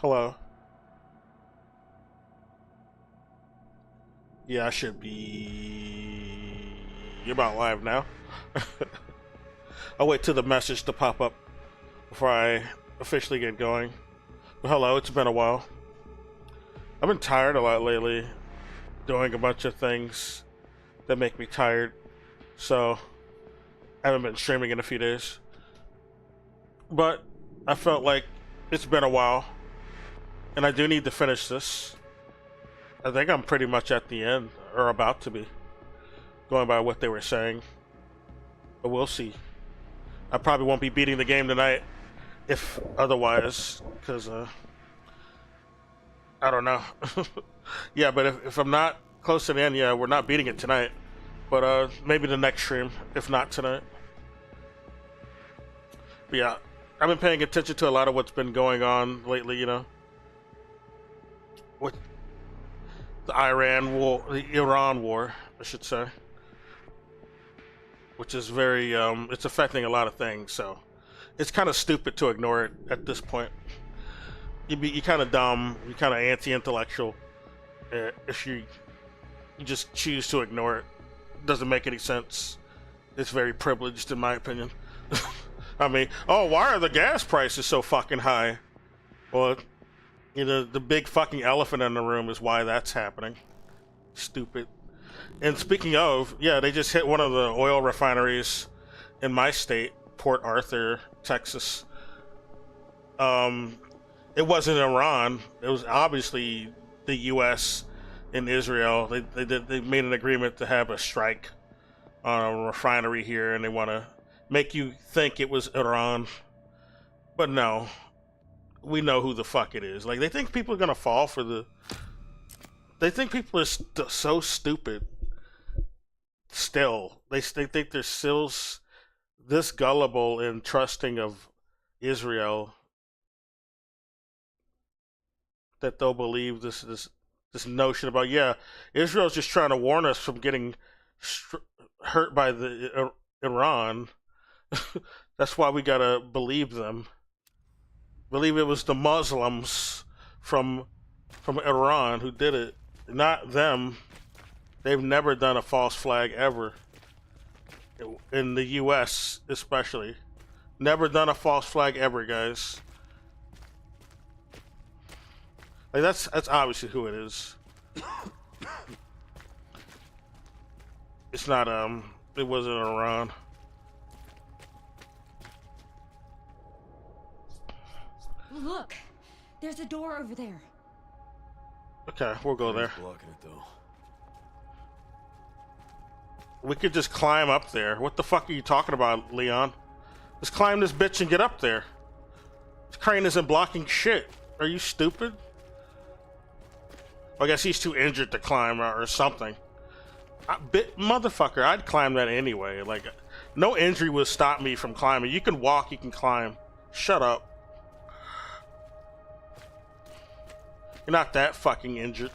Hello. Yeah, I should be about live now. I'll wait till the message to pop up before I officially get going. But hello, it's been a while. I've been tired a lot lately, doing a bunch of things that make me tired. So I haven't been streaming in a few days. But I felt like it's been a while, and I do need to finish this. I think I'm pretty much at the end, or about to be, going by what they were saying. But we'll see. I probably won't be beating the game tonight, if otherwise, because, I don't know. Yeah, but if I'm not close to the end, yeah, we're not beating it tonight. But, maybe the next stream, if not tonight. But yeah, I've been paying attention to a lot of what's been going on lately, you know. With the Iran war, the Iran war, I should say. Which is very, it's affecting a lot of things, so it's kind of stupid to ignore it at this point. You're kind of dumb, you're kind of anti-intellectual if you just choose to ignore it. Doesn't make any sense. It's very privileged, in my opinion. I mean, oh, why are the gas prices so fucking high? Well, you know, the big fucking elephant in the room is why that's happening. Stupid. And speaking of, yeah, they just hit one of the oil refineries in my state, Port Arthur, Texas. It wasn't Iran. It was obviously the U.S. and Israel. They made an agreement to have a strike on a refinery here, and they want to make you think it was Iran. But no, we know who the fuck it is. Like, they think people are gonna fall for the... They think people are so stupid. Still, they think they're still this gullible and trusting of Israel that they'll believe this notion about, yeah, Israel's just trying to warn us from getting hurt by the Iran. That's why we gotta believe them. Believe it was the Muslims from Iran who did it, not them. They've never done a false flag ever. In the US especially. Never done a false flag ever, guys. Like, that's obviously who it is. It's not it wasn't Iran. Look, there's a door over there. Okay, we'll go there. Blocking it though. We could just climb up there. What the fuck are you talking about, Leon? Just climb this bitch and get up there. This crane isn't blocking shit. Are you stupid? I guess he's too injured to climb or something. Motherfucker, I'd climb that anyway. Like, no injury will stop me from climbing. You can walk, you can climb. Shut up. You're not that fucking injured.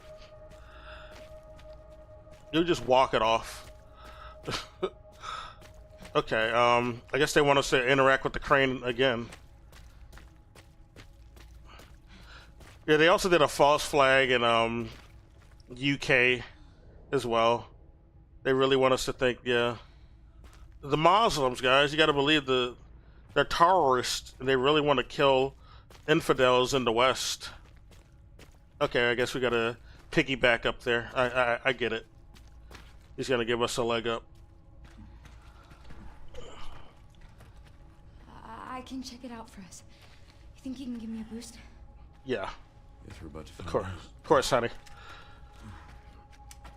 You'll just walk it off. Okay, I guess they want us to interact with the crane again. Yeah, they also did a false flag in UK as well. They really want us to think, yeah. The Muslims, guys, you gotta believe they're terrorists and they really want to kill infidels in the West. Okay, I guess we gotta piggyback up there. I get it. He's gonna give us a leg up. I can check it out for us. You think you can give me a boost? Yeah. Guess we're about to Of find course, honey.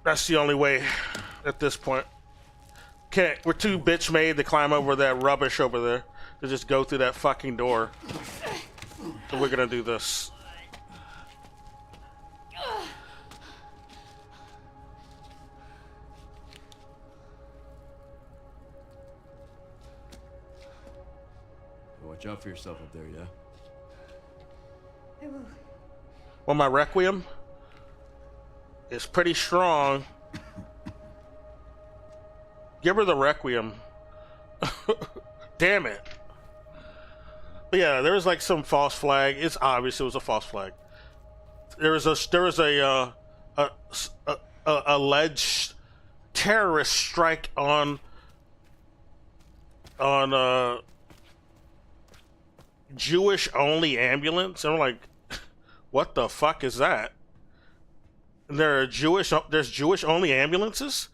That's the only way at this point. We're too bitch made to climb over that rubbish over there. To just go through that fucking door. So we're gonna do this. Watch out for yourself up there, yeah? I will. Well, my Requiem is pretty strong. Give her the Requiem. Damn it. But yeah, there was like some false flag. It's obvious it was a false flag. There was a alleged terrorist strike on Jewish only ambulance, and I'm like, what the fuck is that? And there's Jewish only ambulances.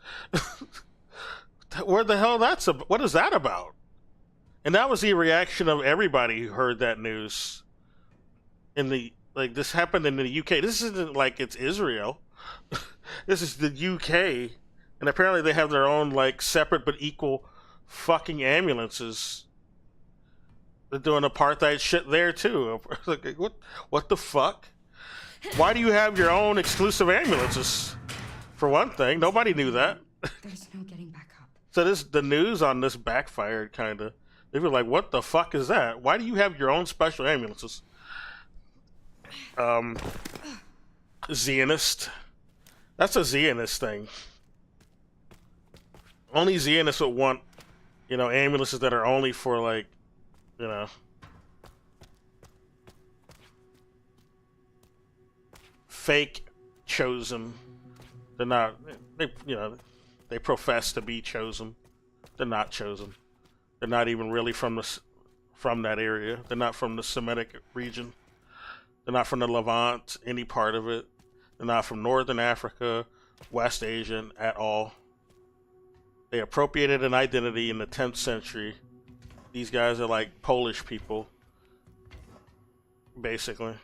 Where the hell what is that about? And that was the reaction of everybody who heard that news. This happened in the UK. This isn't like it's Israel. This is the UK, and apparently they have their own like separate but equal fucking ambulances. They're doing apartheid shit there too. Like, what the fuck? Why do you have your own exclusive ambulances? For one thing, nobody knew that. There's no getting back up. So the news on this backfired, kind of. They were like, what the fuck is that? Why do you have your own special ambulances? Zionist. That's a Zionist thing. Only Zionists would want, ambulances that are only for, like, fake chosen. They're not, they profess to be chosen. They're not chosen. They're not even really from that area. They're not from the Semitic region. They're not from the Levant, any part of it. They're not from Northern Africa, West Asian at all. They appropriated an identity in the 10th century. These guys are like Polish people, basically.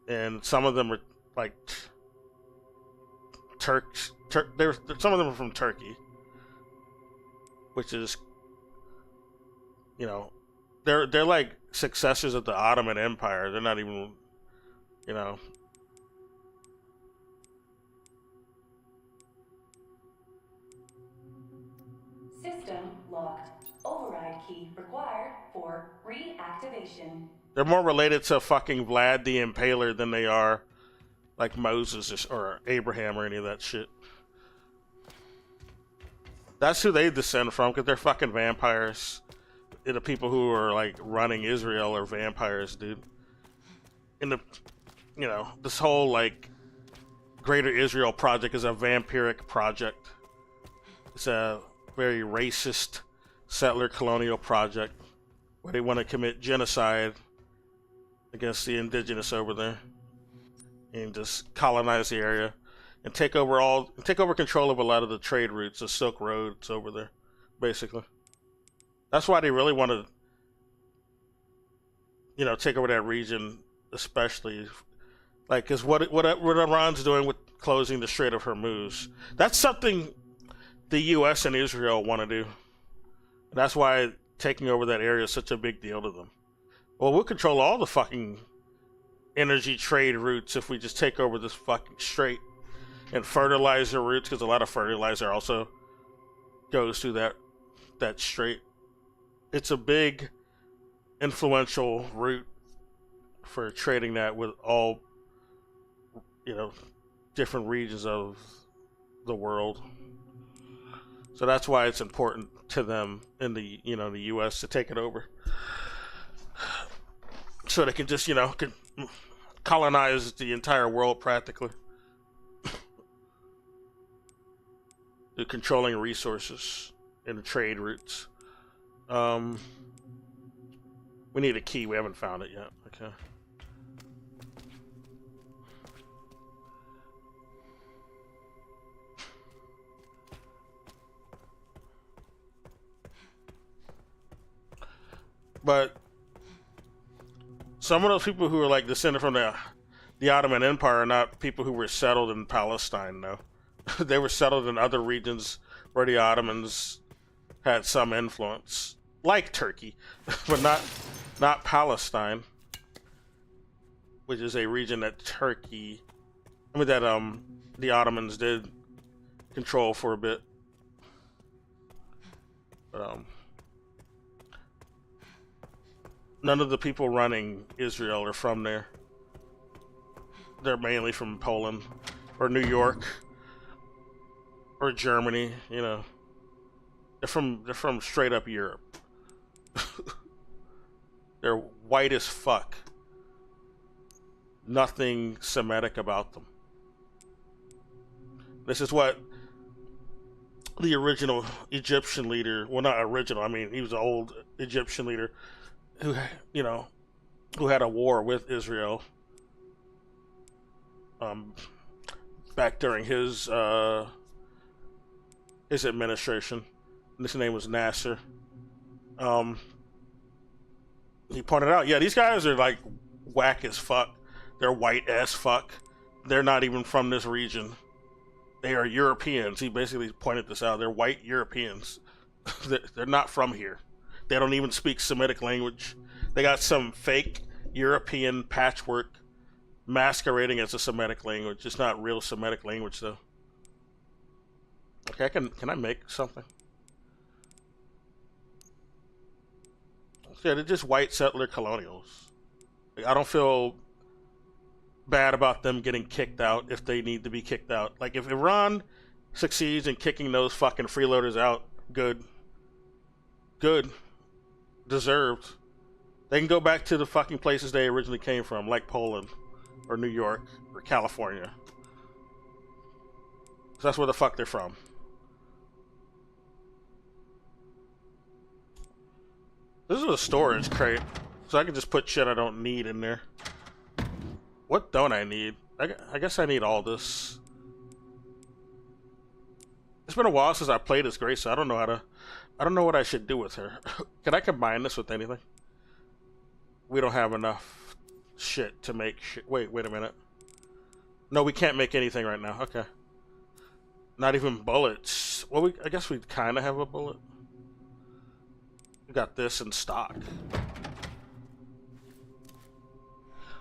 And some of them are like Turks. Some of them are from Turkey, which is, they're like successors of the Ottoman Empire. They're not even, System locked. Override key required for reactivation. They're more related to fucking Vlad the Impaler than they are like Moses or Abraham or any of that shit. That's who they descend from, because they're fucking vampires. The people who are like running Israel are vampires, dude. And this whole like Greater Israel project is a vampiric project. It's a very racist settler colonial project where they want to commit genocide against the indigenous over there and just colonize the area and take over control of a lot of the trade routes, the Silk Roads over there, basically. That's why they really want to, take over that region, especially, like, because what Iran's doing with closing the Strait of Hormuz, that's something the U.S. and Israel want to do. And that's why taking over that area is such a big deal to them. Well, we'll control all the fucking energy trade routes if we just take over this fucking strait, and fertilizer routes, because a lot of fertilizer also goes through that strait. It's a big, influential route for trading that with all, different regions of the world. So that's why it's important to them in the, the U.S. to take it over. So they can just, can colonize the entire world practically. They're controlling resources and trade routes. We need a key. We haven't found it yet. Okay. But some of those people who are like descended from the Ottoman Empire are not people who were settled in Palestine, though. They were settled in other regions where the Ottomans had some influence, like Turkey, but not Palestine, which is a region that the Ottomans did control for a bit. But none of the people running Israel are from there. They're mainly from Poland or New York or Germany, They're from straight up Europe. They're white as fuck. Nothing Semitic about them. This is what the original Egyptian leader, well, not original, I mean, he was an old Egyptian leader who, you know, who had a war with Israel back during his administration. His name was Nasser. He pointed out, yeah, these guys are like whack as fuck. They're white as fuck. They're not even from this region. They are Europeans. He basically pointed this out. They're white Europeans. They're not from here. They don't even speak Semitic language. They got some fake European patchwork masquerading as a Semitic language. It's not real Semitic language though. Okay, can I make something? Yeah, they're just white settler colonials. Like, I don't feel bad about them getting kicked out if they need to be kicked out. Like, if Iran succeeds in kicking those fucking freeloaders out, good. Good. Deserved. They can go back to the fucking places they originally came from, like Poland, or New York, or California. So that's where the fuck they're from. This is a storage crate, so I can just put shit I don't need in there. What don't I need? I guess I need all this. It's been a while since I played as Grace, so I don't know what I should do with her. Can I combine this with anything? We don't have enough shit to make shit. Wait a minute. No, we can't make anything right now. Okay. Not even bullets. Well, I guess we kind of have a bullet. We got this in stock.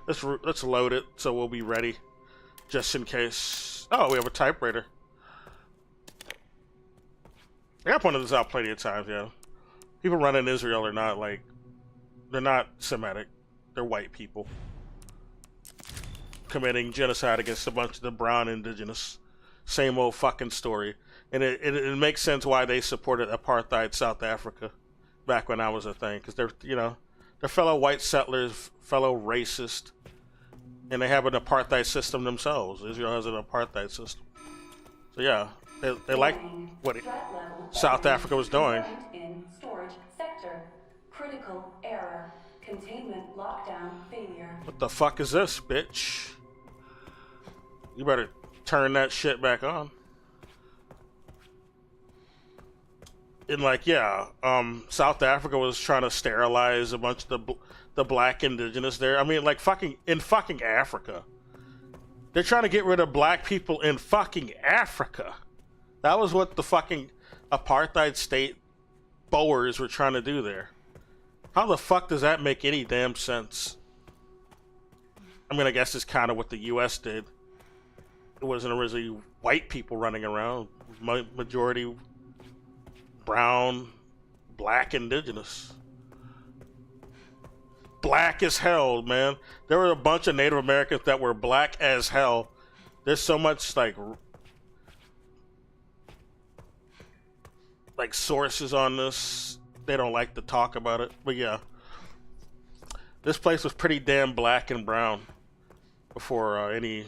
Let's load it so we'll be ready, just in case. Oh, we have a typewriter. I got pointed this out plenty of times. Yeah, people running Israel are not like, they're not Semitic. They're white people committing genocide against a bunch of the brown indigenous. Same old fucking story, and it makes sense why they supported apartheid South Africa back when that was a thing, because they're, you know, they're fellow white settlers, fellow racist, and they have an apartheid system themselves. Israel has an apartheid system. So yeah, they like what South Africa was doing. In storage sector. Critical error. Containment lockdown failure. What the fuck is this, bitch? You better turn that shit back on. And like, yeah, South Africa was trying to sterilize a bunch of the black indigenous there. I mean, like, in fucking Africa. They're trying to get rid of black people in fucking Africa. That was what the fucking apartheid state Boers were trying to do there. How the fuck does that make any damn sense? I mean, I guess it's kind of what the U.S. did. It wasn't originally white people running around. Majority brown, black, indigenous. Black as hell, man. There were a bunch of Native Americans that were black as hell. There's so much like sources on this. They don't like to talk about it, but yeah, this place was pretty damn black and brown before any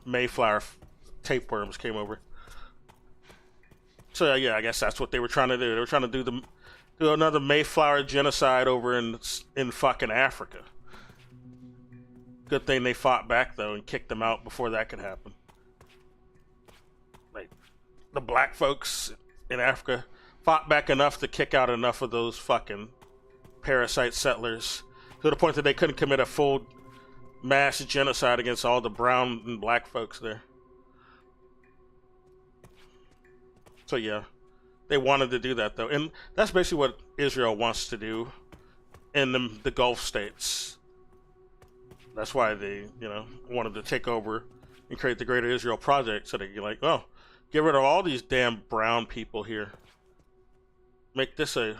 Mayflower tapeworms came over. So yeah, I guess that's what they were trying to do. They were trying to do another Mayflower genocide over in fucking Africa. Good thing they fought back though and kicked them out before that could happen. Like, the black folks in Africa fought back enough to kick out enough of those fucking parasite settlers to the point that they couldn't commit a full mass genocide against all the brown and black folks there. So yeah, they wanted to do that though, and that's basically what Israel wants to do in the Gulf states. That's why they, you know, wanted to take over and create the Greater Israel Project, so they could, like, oh, get rid of all these damn brown people here. Make this a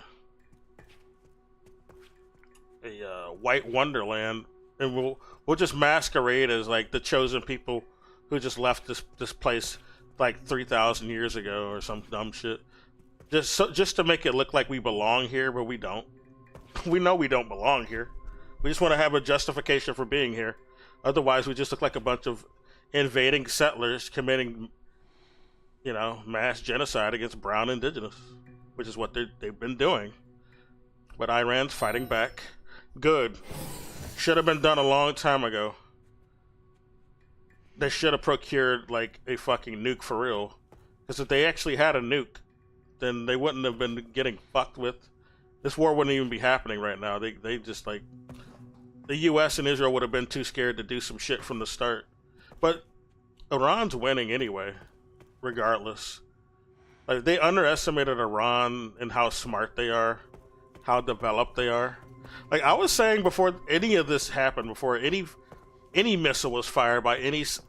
white wonderland, and we'll just masquerade as like the chosen people who just left this place like 3,000 years ago or some dumb shit, just to make it look like we belong here, but we don't. We know we don't belong here. We just want to have a justification for being here. Otherwise, we just look like a bunch of invading settlers committing, mass genocide against brown indigenous, which is what they've been doing. But Iran's fighting back. Good. Should have been done a long time ago. They should have procured, like, a fucking nuke for real. Because if they actually had a nuke, then they wouldn't have been getting fucked with. This war wouldn't even be happening right now. They just, like... The US and Israel would have been too scared to do some shit from the start. But Iran's winning anyway, regardless. Like, they underestimated Iran and how smart they are, how developed they are. Like, I was saying before any of this happened, before any missile was fired by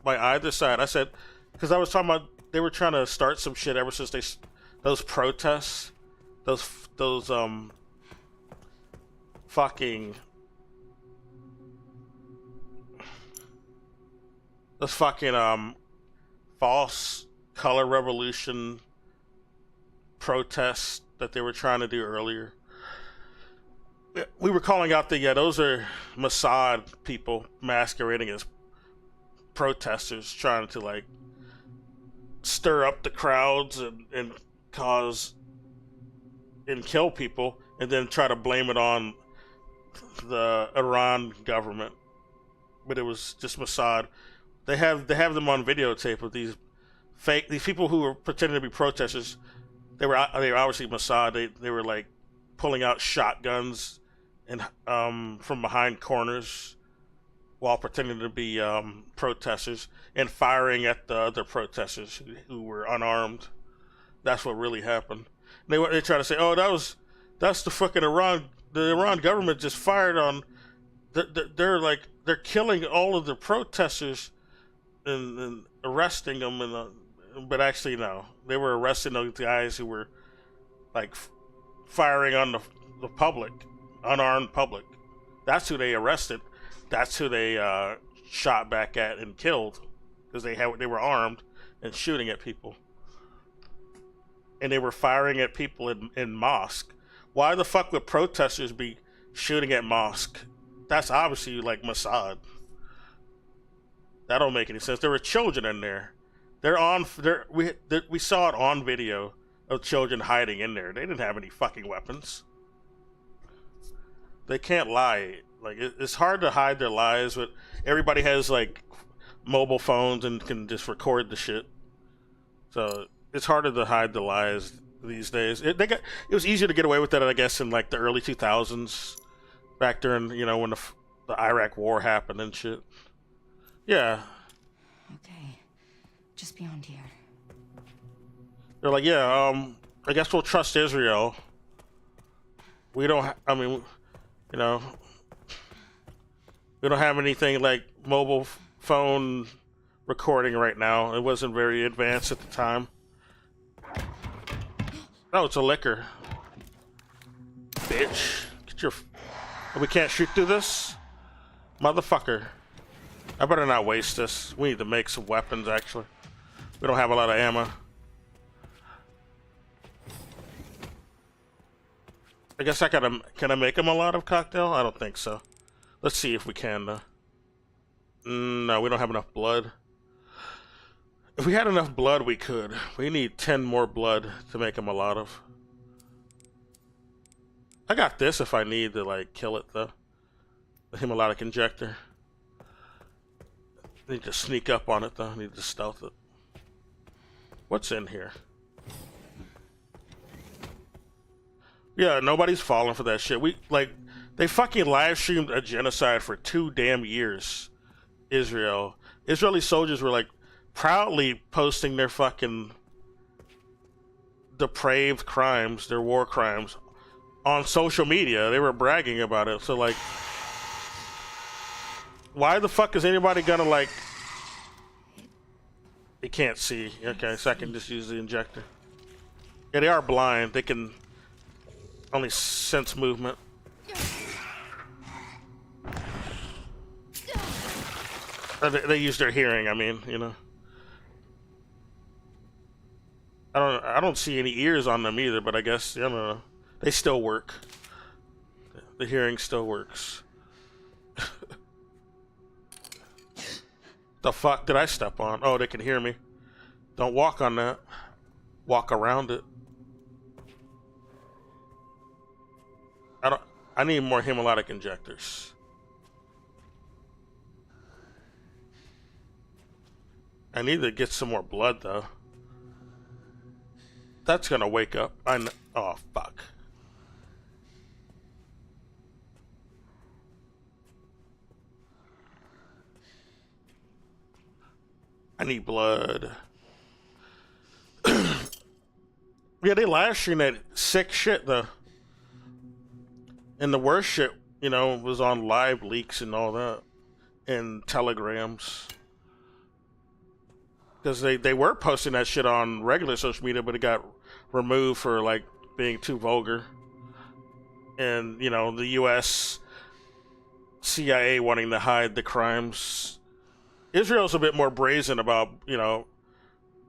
either side, I said, because I was talking about they were trying to start some shit ever since those protests, those fucking false color revolution protests that they were trying to do earlier. We were calling out those are Mossad people masquerading as protesters, trying to like stir up the crowds and cause and kill people, and then try to blame it on the Iran government. But it was just Mossad. They have them on videotape of these people who were pretending to be protesters. They were obviously Mossad. They were like pulling out shotguns and from behind corners while pretending to be protesters and firing at the other protesters who were unarmed. That's what really happened. They try to say, "Oh, that's the fucking Iran. The Iran government just fired on. They're killing all of the protesters and arresting them." But actually, no. They were arresting those guys who were like firing on the public, unarmed public. That's who they arrested. That's who they shot back at and killed, because they were armed and shooting at people. And they were firing at people in mosque. Why the fuck would protesters be shooting at mosque? That's obviously like Mossad. That don't make any sense. There were children in there. We saw it on video of children hiding in there. They didn't have any fucking weapons. They can't lie. Like, it's hard to hide their lies, but everybody has like mobile phones and can just record the shit. So it's harder to hide the lies these days. It was easier to get away with that, I guess, in like the early 2000s, back during when the Iraq War happened and shit. Yeah. Okay. Just beyond here. They're like, I guess we'll trust Israel. We don't. We don't have anything like mobile phone recording right now. It wasn't very advanced at the time. Oh, it's a liquor. Bitch. Get your... We can't shoot through this? Motherfucker. I better not waste this. We need to make some weapons, actually. We don't have a lot of ammo. I guess can I make them a lot of cocktail? I don't think so. Let's see if we can, though. No, we don't have enough blood. If we had enough blood, we could. We need 10 more blood to make them a lot of. I got this if I need to, like, kill it, though. The hemolytic injector. Need to sneak up on it, though. Need to stealth it. What's in here? Yeah, nobody's falling for that shit. They fucking live streamed a genocide for 2 damn years. Israeli soldiers were like proudly posting their fucking depraved crimes, their war crimes, on social media. They were bragging about it. So like, why the fuck is anybody gonna like... They can't see. Okay, so I can just use the injector. Yeah, they are blind. They can only sense movement. They use their hearing, I mean, I don't see any ears on them either, but I guess, I don't know. They still work. the hearing still works. The fuck did I step on? Oh, they can hear me. Don't walk on that. Walk around it. I need more hemolytic injectors. I need to get some more blood though. That's gonna wake up. Oh fuck. I need blood. Yeah, they live stream that sick shit though. And the worst shit, you know, was on live leaks and all that. And telegrams. Because they were posting that shit on regular social media, but it got removed for, like, being too vulgar. And, you know, the U.S. CIA wanting to hide the crimes. Israel's a bit more brazen about, you know,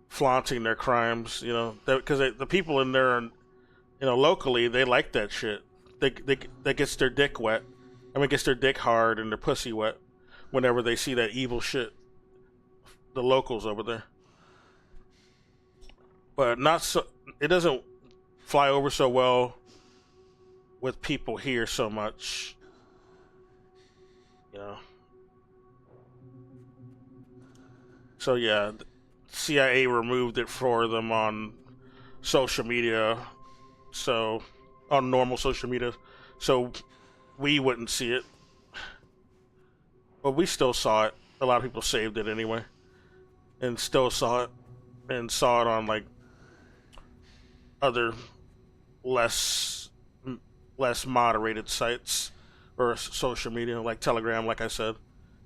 flaunting their crimes, you know. Because the people in there, you know, locally, they like that shit. That gets their dick wet. I mean, gets their dick hard and their pussy wet whenever they see that evil shit. The locals over there. But not so. It doesn't fly over so well with people here so much. You know. So yeah, the CIA removed it for them on social media. So on normal social media, so we wouldn't see it. But we still saw it. A lot of people saved it anyway. And still saw it. And saw it on, like, other less moderated sites. Or social media, like Telegram, like I said.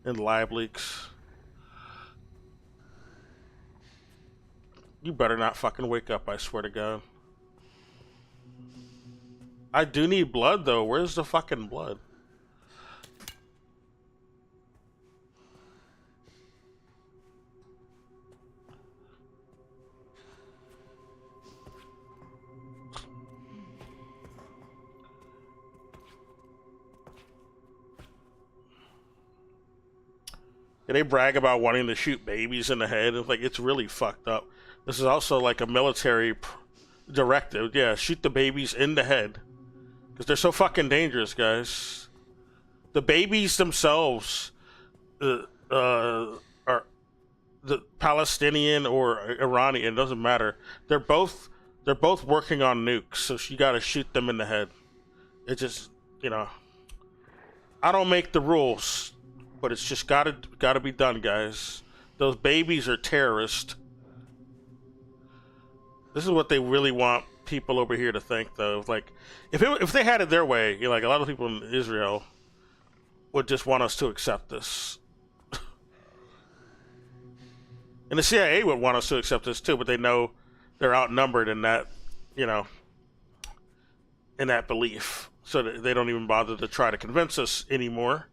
And live leaks. You better not fucking wake up, I swear to God. I do need blood, though. Where's the fucking blood? Yeah, they brag about wanting to shoot babies in the head. It's like, it's really fucked up. This is also like a military directive. Yeah, shoot the babies in the head. Because they're so fucking dangerous, guys. The babies themselves are the Palestinian or Iranian, it doesn't matter. They're both working on nukes, so you gotta shoot them in the head. It just, you know, I don't make the rules, but it's just gotta be done, guys. Those babies are terrorists. This is what they really want people over here to think, though. Like, if they had it their way, you know, like a lot of people in Israel would just want us to accept this. And the CIA would want us to accept this too, but they know they're outnumbered in that, you know, in that belief. So they don't even bother to try to convince us anymore.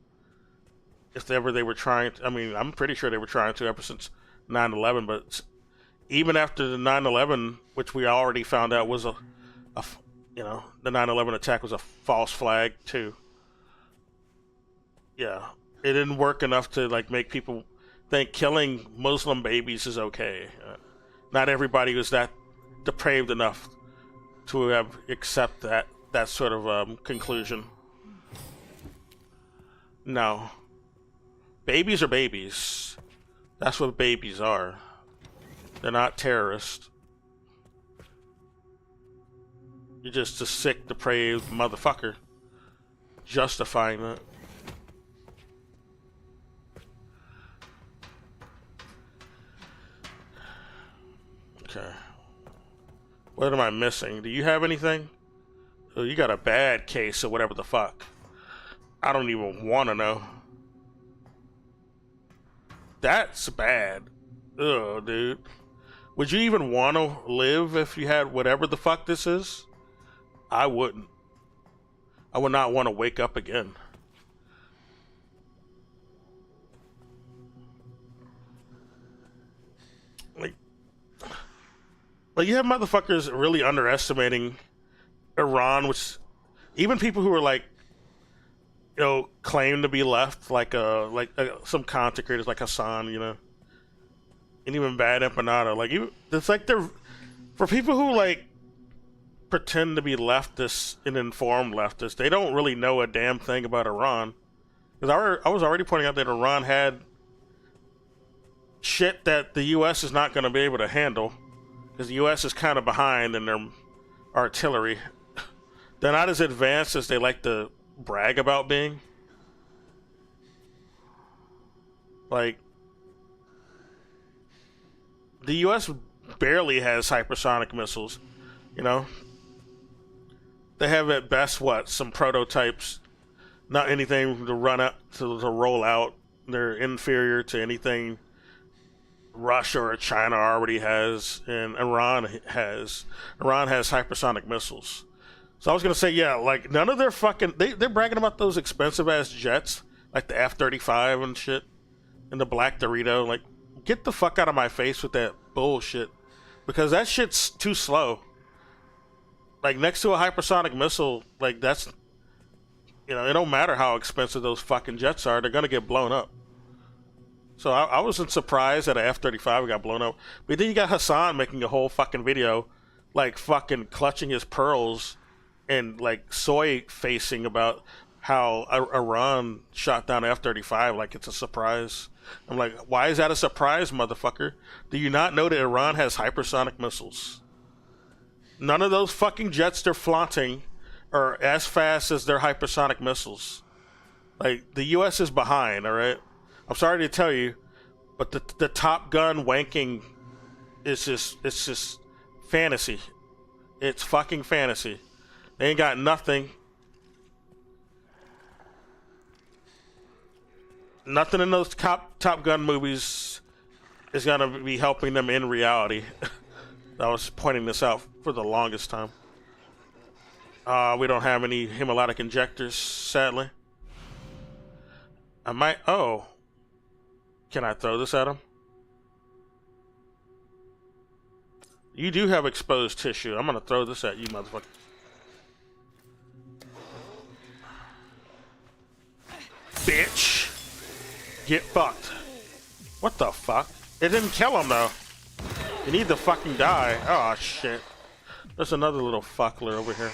If ever they were trying to, I mean, I'm pretty sure they were trying to ever since 9/11, but even after the 9/11, which we already found out was you know, the 9/11 attack was a false flag too. Yeah, it didn't work enough to, like, make people think killing Muslim babies is okay. Not everybody was that depraved enough to have accept that sort of conclusion. No. Babies are babies. That's what babies are. They're not terrorists. You're just a sick, depraved motherfucker. Justifying that. Okay. What am I missing? Do you have anything? Oh, you got a bad case or whatever the fuck. I don't even want to know. That's bad. Ugh, dude. Would you even want to live if you had whatever the fuck this is? I wouldn't. I would not want to wake up again. Like you have motherfuckers really underestimating Iran, which even people who are like claim to be left, like some content creators like Hassan, and even Bad Empanada. Like it's like they're for people who like pretend to be leftists and informed leftists. They don't really know a damn thing about Iran. Because I was already pointing out that Iran had shit that the U.S. is not going to be able to handle, because the U.S. is kind of behind in their artillery. They're not as advanced as they like to brag about being. Like, the U.S. barely has hypersonic missiles, They have at best, some prototypes, not anything to run up, to roll out. They're inferior to anything Russia or China already has, and Iran has. Iran has hypersonic missiles. So I was going to say, yeah, like, none of their fucking... They're bragging about those expensive-ass jets, like the F-35 and shit, and the Black Dorito. Like, get the fuck out of my face with that bullshit, because that shit's too slow. Like, next to a hypersonic missile, like, that's... it don't matter how expensive those fucking jets are, they're going to get blown up. So I wasn't surprised that an F-35 got blown up. But then you got Hassan making a whole fucking video, like, fucking clutching his pearls and, like, soy-facing about how Iran shot down an F-35 like it's a surprise. I'm like, why is that a surprise, motherfucker? Do you not know that Iran has hypersonic missiles? None of those fucking jets they're flaunting are as fast as their hypersonic missiles. Like, the U.S. is behind, alright? I'm sorry to tell you, but the Top Gun wanking is just fantasy. It's fucking fantasy. They ain't got nothing. Nothing in those Top Gun movies is gonna be helping them in reality. I was pointing this out for the longest time. We don't have any hemolytic injectors, sadly. I might... Oh. Can I throw this at him? You do have exposed tissue. I'm gonna throw this at you, motherfucker. Bitch! Get fucked. What the fuck? It didn't kill him, though. You need to fucking die. Oh, shit. There's another little fuckler over here.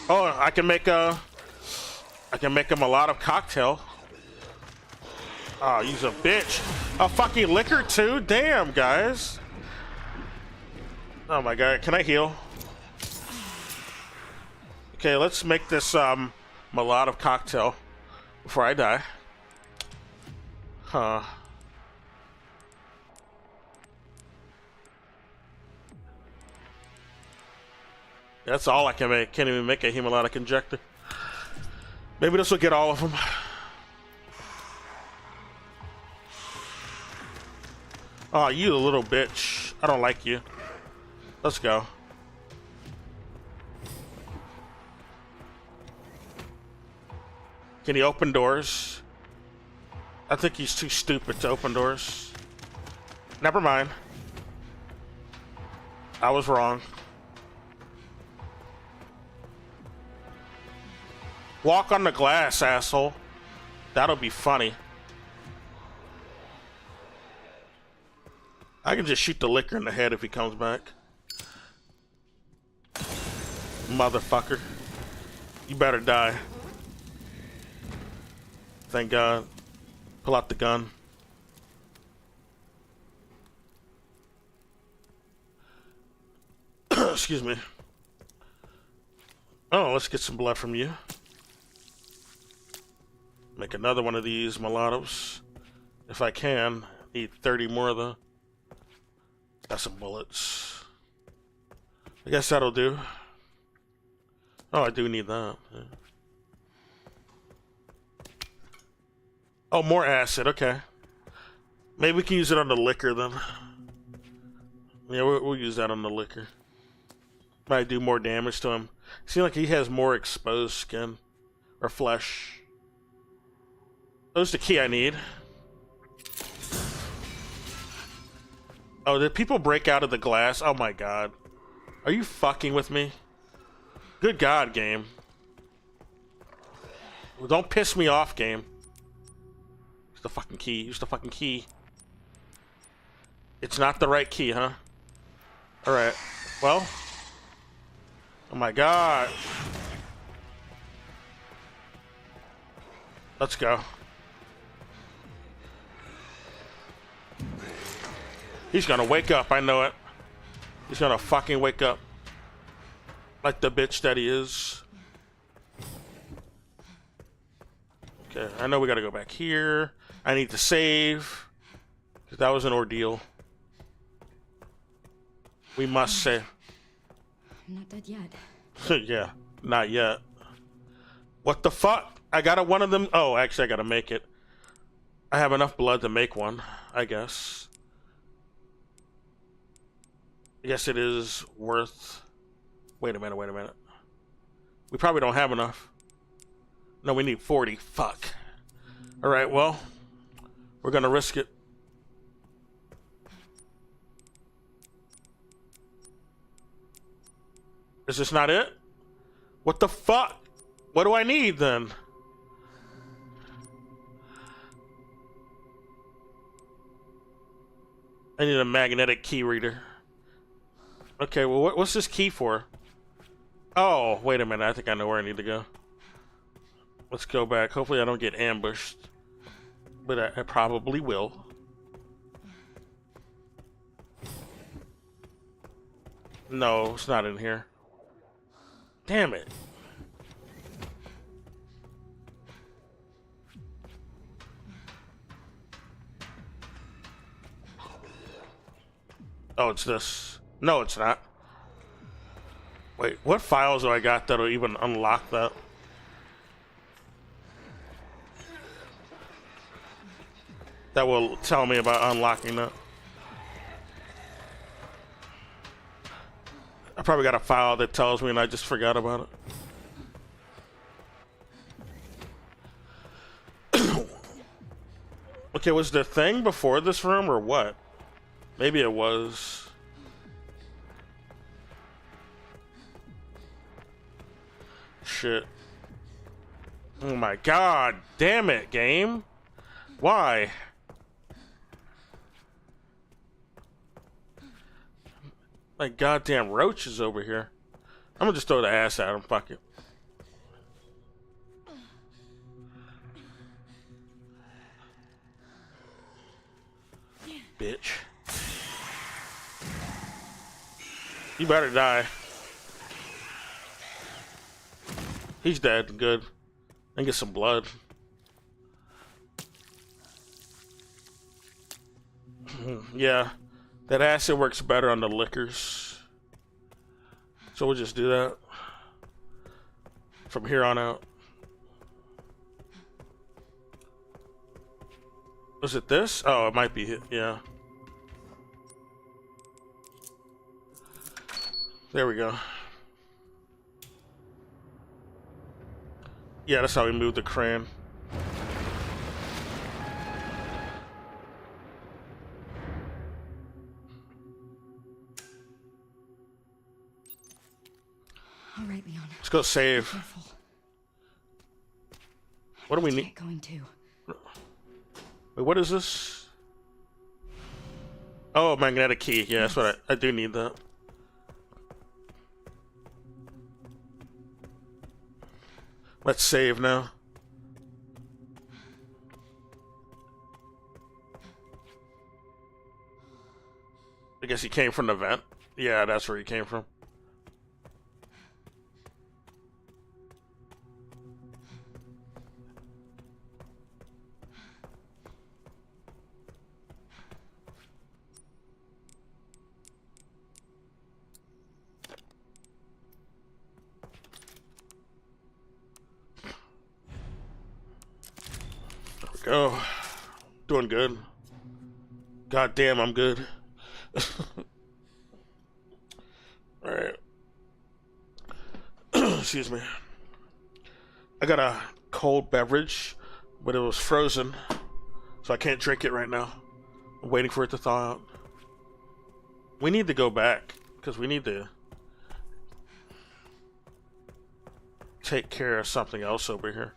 Oh, I can make him a lot of cocktail. Oh, you's a bitch. A fucking liquor, too? Damn, guys. Oh, my God. Can I heal? Okay, let's make this Molotov cocktail before I die. Huh. That's all I can make. Can't even make a hemolytic injector. Maybe this will get all of them. Oh, you little bitch. I don't like you. Let's go. Can he open doors? I think he's too stupid to open doors. Never mind. I was wrong. Walk on the glass, asshole. That'll be funny. I can just shoot the liquor in the head if he comes back. Motherfucker. You better die. Thank God. Pull out the gun. Excuse me. Oh, let's get some blood from you. Make another one of these Molotovs. If I can. Need 30 more though. Got some bullets. I guess that'll do. Oh, I do need that. Yeah. Oh, more acid. Okay. Maybe we can use it on the liquor then. Yeah, we'll use that on the liquor. Might do more damage to him. Seems like he has more exposed skin or flesh. Those the key I need. Oh, did people break out of the glass? Oh my God. Are you fucking with me? Good God, game. Don't piss me off, game. Use the fucking key. Use the fucking key. It's not the right key, huh? Alright. Well. Oh my god. Let's go. He's gonna wake up, I know it. He's gonna fucking wake up. Like the bitch that he is. Okay, I know we gotta go back here. I need to save. Because that was an ordeal. We must save. I'm not dead yet. Yeah, not yet. What the fuck? I got one of them. Oh, actually, I gotta make it. I have enough blood to make one, I guess. I guess it is worth... Wait a minute, wait a minute. We probably don't have enough. No, we need 40. Fuck. Alright, well. We're gonna risk it. Is this not it? What the fuck? What do I need then? I need a magnetic key reader. Okay, well, what's this key for? Oh, wait a minute. I think I know where I need to go. Let's go back. Hopefully I don't get ambushed. But I probably will. No, it's not in here. Damn it. Oh, it's this. No, it's not. Wait, what files do I got that'll even unlock that? That will tell me about unlocking that. I probably got a file that tells me and I just forgot about it. Okay, was there a thing before this room or what? Maybe it was. Shit. Oh my god. Damn it, game. Why? Like goddamn roaches over here. I'm gonna just throw the ass at him. Fuck it. Bitch. You better die. He's dead. Good. And get some blood. Yeah. That acid works better on the liquors. So we'll just do that. From here on out. Was it this? Oh, it might be. Yeah. There we go. Yeah, that's how we move the crane. All right, Leon. Let's go save. Careful. What do we need? Going to. Wait, what is this? Oh, magnetic key. Yeah, that's what I do need that. Let's save now. I guess he came from the vent. Yeah, that's where he came from. Go. Doing good. God damn, I'm good. Alright. Excuse me. I got a cold beverage, but it was frozen, so I can't drink it right now. I'm waiting for it to thaw out. We need to go back, because we need to take care of something else over here.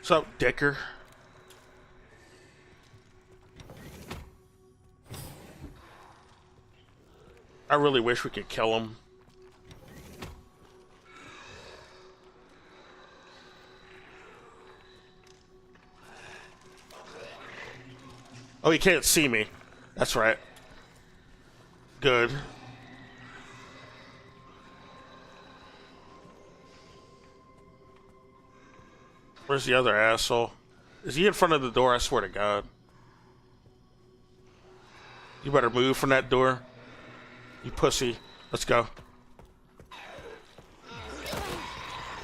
What's up, Dicker? I really wish we could kill him. Oh, he can't see me. That's right. Good. Where's the other asshole? Is he in front of the door? I swear to God. You better move from that door. You pussy. Let's go.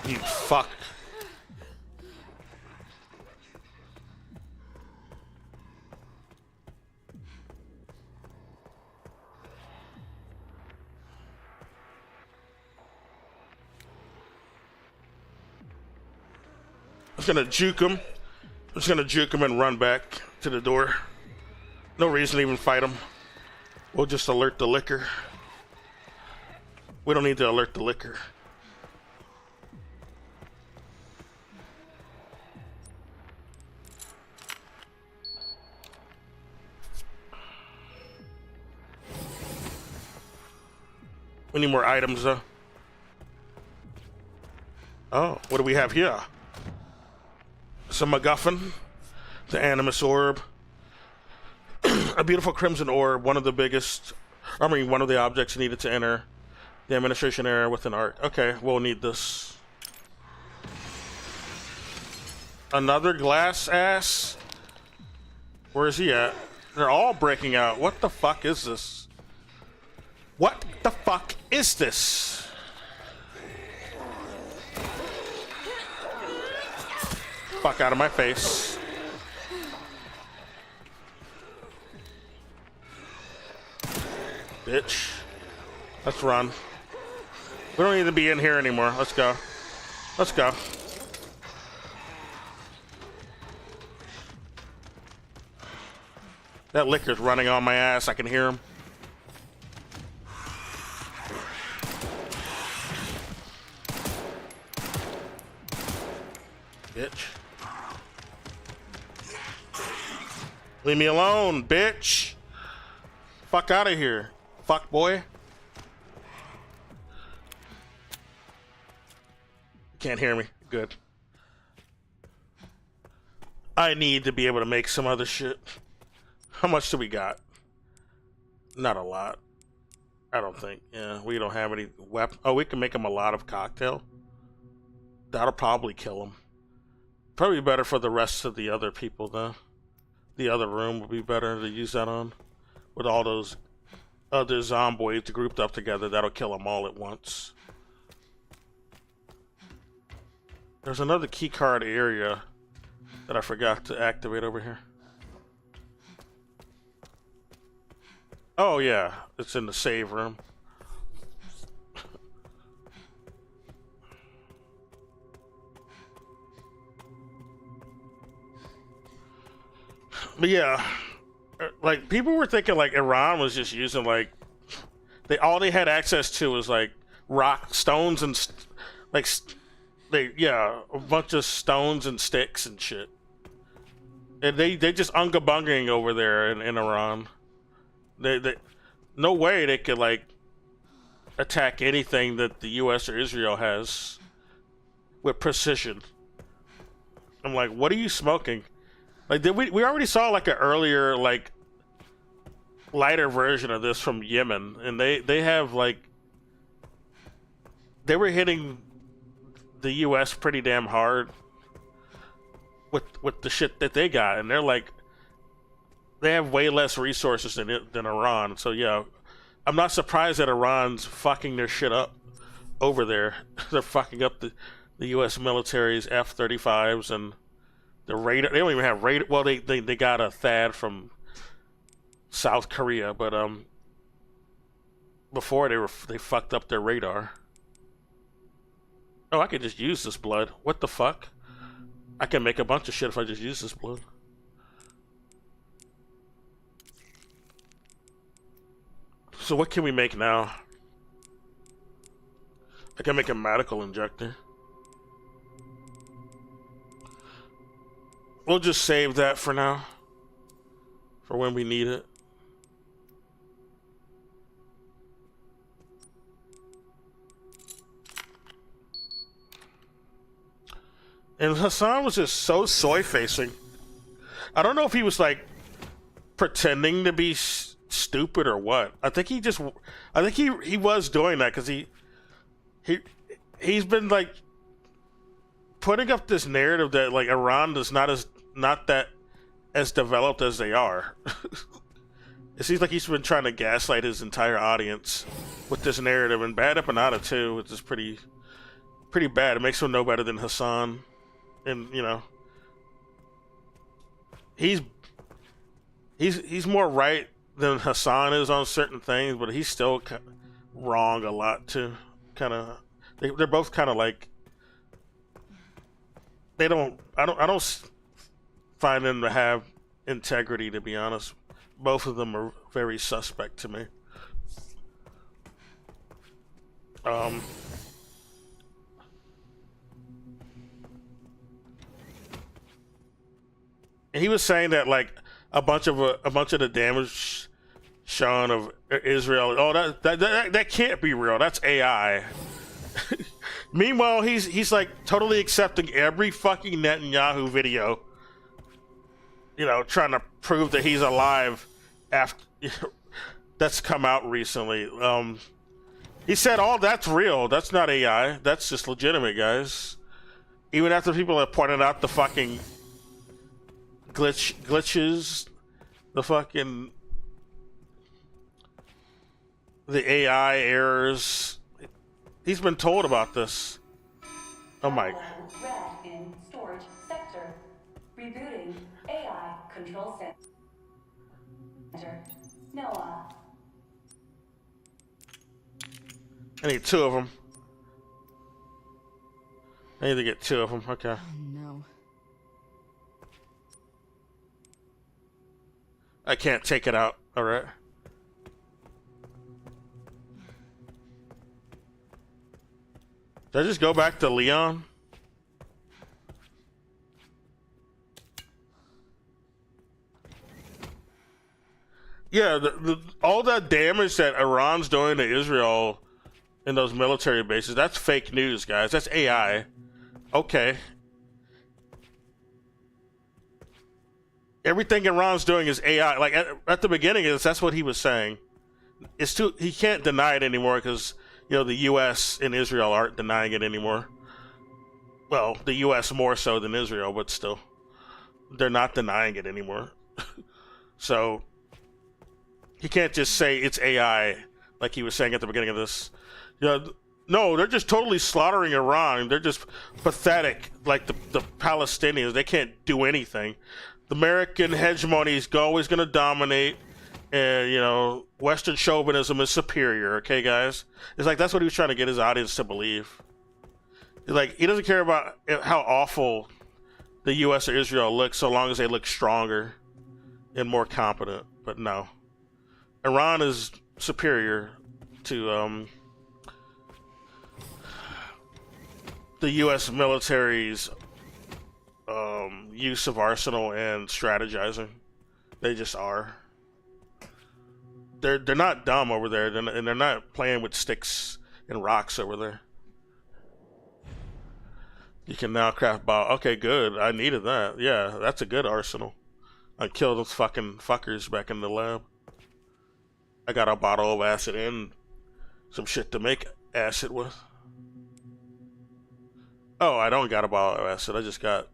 You fuck. I'm just gonna juke him. I'm just gonna juke him and run back to the door. No reason to even fight him. We'll just alert the liquor. We don't need to alert the liquor. We need more items though. Oh, what do we have here? Some MacGuffin, the Animus Orb, a beautiful crimson orb, one of the biggest, one of the objects needed to enter the administration area with an arc. Okay, we'll need this. Another glass ass? Where is he at? They're all breaking out. What the fuck is this? What the fuck is this? Fuck out of my face. Bitch. Let's run. We don't need to be in here anymore. Let's go. Let's go. That liquor's running on my ass. I can hear him. Bitch. Leave me alone, bitch. Fuck out of here. Fuck boy. Can't hear me. Good. I need to be able to make some other shit. How much do we got? Not a lot. I don't think. Yeah, we don't have any weapon. Oh, we can make him a lot of cocktail. That'll probably kill him. Probably better for the rest of the other people, though. The other room would be better to use that on. With all those other zomboids grouped up together, that'll kill them all at once. There's another keycard area that I forgot to activate over here. Oh yeah, it's in the save room. But yeah, like people were thinking like Iran was just using like all they had access to was like rock stones and a bunch of stones and sticks and shit. And they just unga bunging over there in Iran. They no way they could like attack anything that the U.S. or Israel has with precision. I'm like, what are you smoking? Like, we already saw like an earlier like lighter version of this from Yemen, and they have like they were hitting the U.S. pretty damn hard with the shit that they got, and they're like they have way less resources than Iran. So yeah, I'm not surprised that Iran's fucking their shit up over there. They're fucking up the U.S. military's F-35s and the radar. They don't even have radar. Well, they got a THAAD from South Korea, but before they fucked up their radar. Oh, I could just use this blood. What the fuck? I can make a bunch of shit if I just use this blood. So what can we make now? I can make a medical injector. we'll just save that for now, for when we need it. And Hassan was just so soy-facing. I don't know if he was like pretending to be stupid or what. I think he was doing that because he's been like putting up this narrative that like Iran is not that as developed as they are. It seems like he's been trying to gaslight his entire audience with this narrative, and Bad Empanada too, which is pretty bad. It makes him no better than Hassan. And you know, he's more right than Hassan is on certain things, but he's still wrong a lot too. They're both kind of like I don't find them to have integrity, to be honest. Both of them are very suspect to me. He was saying that like a bunch of the damage shown of Israel. Oh, that can't be real. That's AI. Meanwhile, he's like totally accepting every fucking Netanyahu video. You know, trying to prove that he's alive after that's come out recently. He said, "Oh, that's real. That's not AI. That's just legitimate, guys." Even after people have pointed out the fucking glitches, the AI errors. He's been told about this. Oh my. Red in storage sector. Rebooting AI control center. Noah. I need two of them. I need to get two of them. Okay. Oh no. I can't take it out. All right. Did I just go back to Leon? Yeah, all that damage that Iran's doing to Israel in those military bases, that's fake news, guys. That's AI. Okay. Everything Iran's doing is AI. Like at the beginning, that's what he was saying. He can't deny it anymore because, you know, the U.S. and Israel aren't denying it anymore. Well, the U.S. more so than Israel, but still, they're not denying it anymore. So he can't just say it's AI like he was saying at the beginning of this. You know, no, they're just totally slaughtering Iran. They're just pathetic, like the Palestinians. They can't do anything. The American hegemony is always going to dominate, and you know, Western chauvinism is superior. Okay, guys, it's like that's what he was trying to get his audience to believe. Like he doesn't care about how awful the U.S. or Israel looks, so long as they look stronger and more competent. But no, Iran is superior to the U.S. military's use of arsenal and strategizing. They just are. They're not dumb over there, and they're not playing with sticks and rocks over there. You can now craft bomb. Okay, good. I needed that. Yeah, that's a good arsenal. I killed those fucking fuckers back in the lab. I got a bottle of acid and some shit to make acid with. Oh, I don't got a bottle of acid. I just got...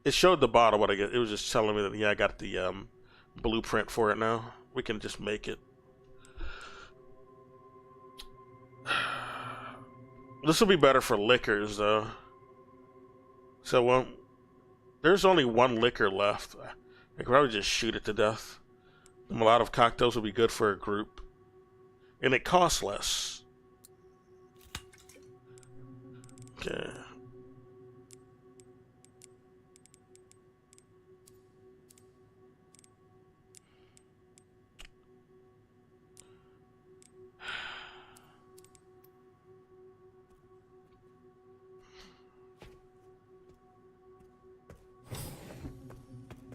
It showed the bottle, but it was just telling me that, yeah, I got the blueprint for it now. We can just make it. This will be better for liquors, though. So, there's only one liquor left. I could probably just shoot it to death. A lot of cocktails will be good for a group. And it costs less. Okay.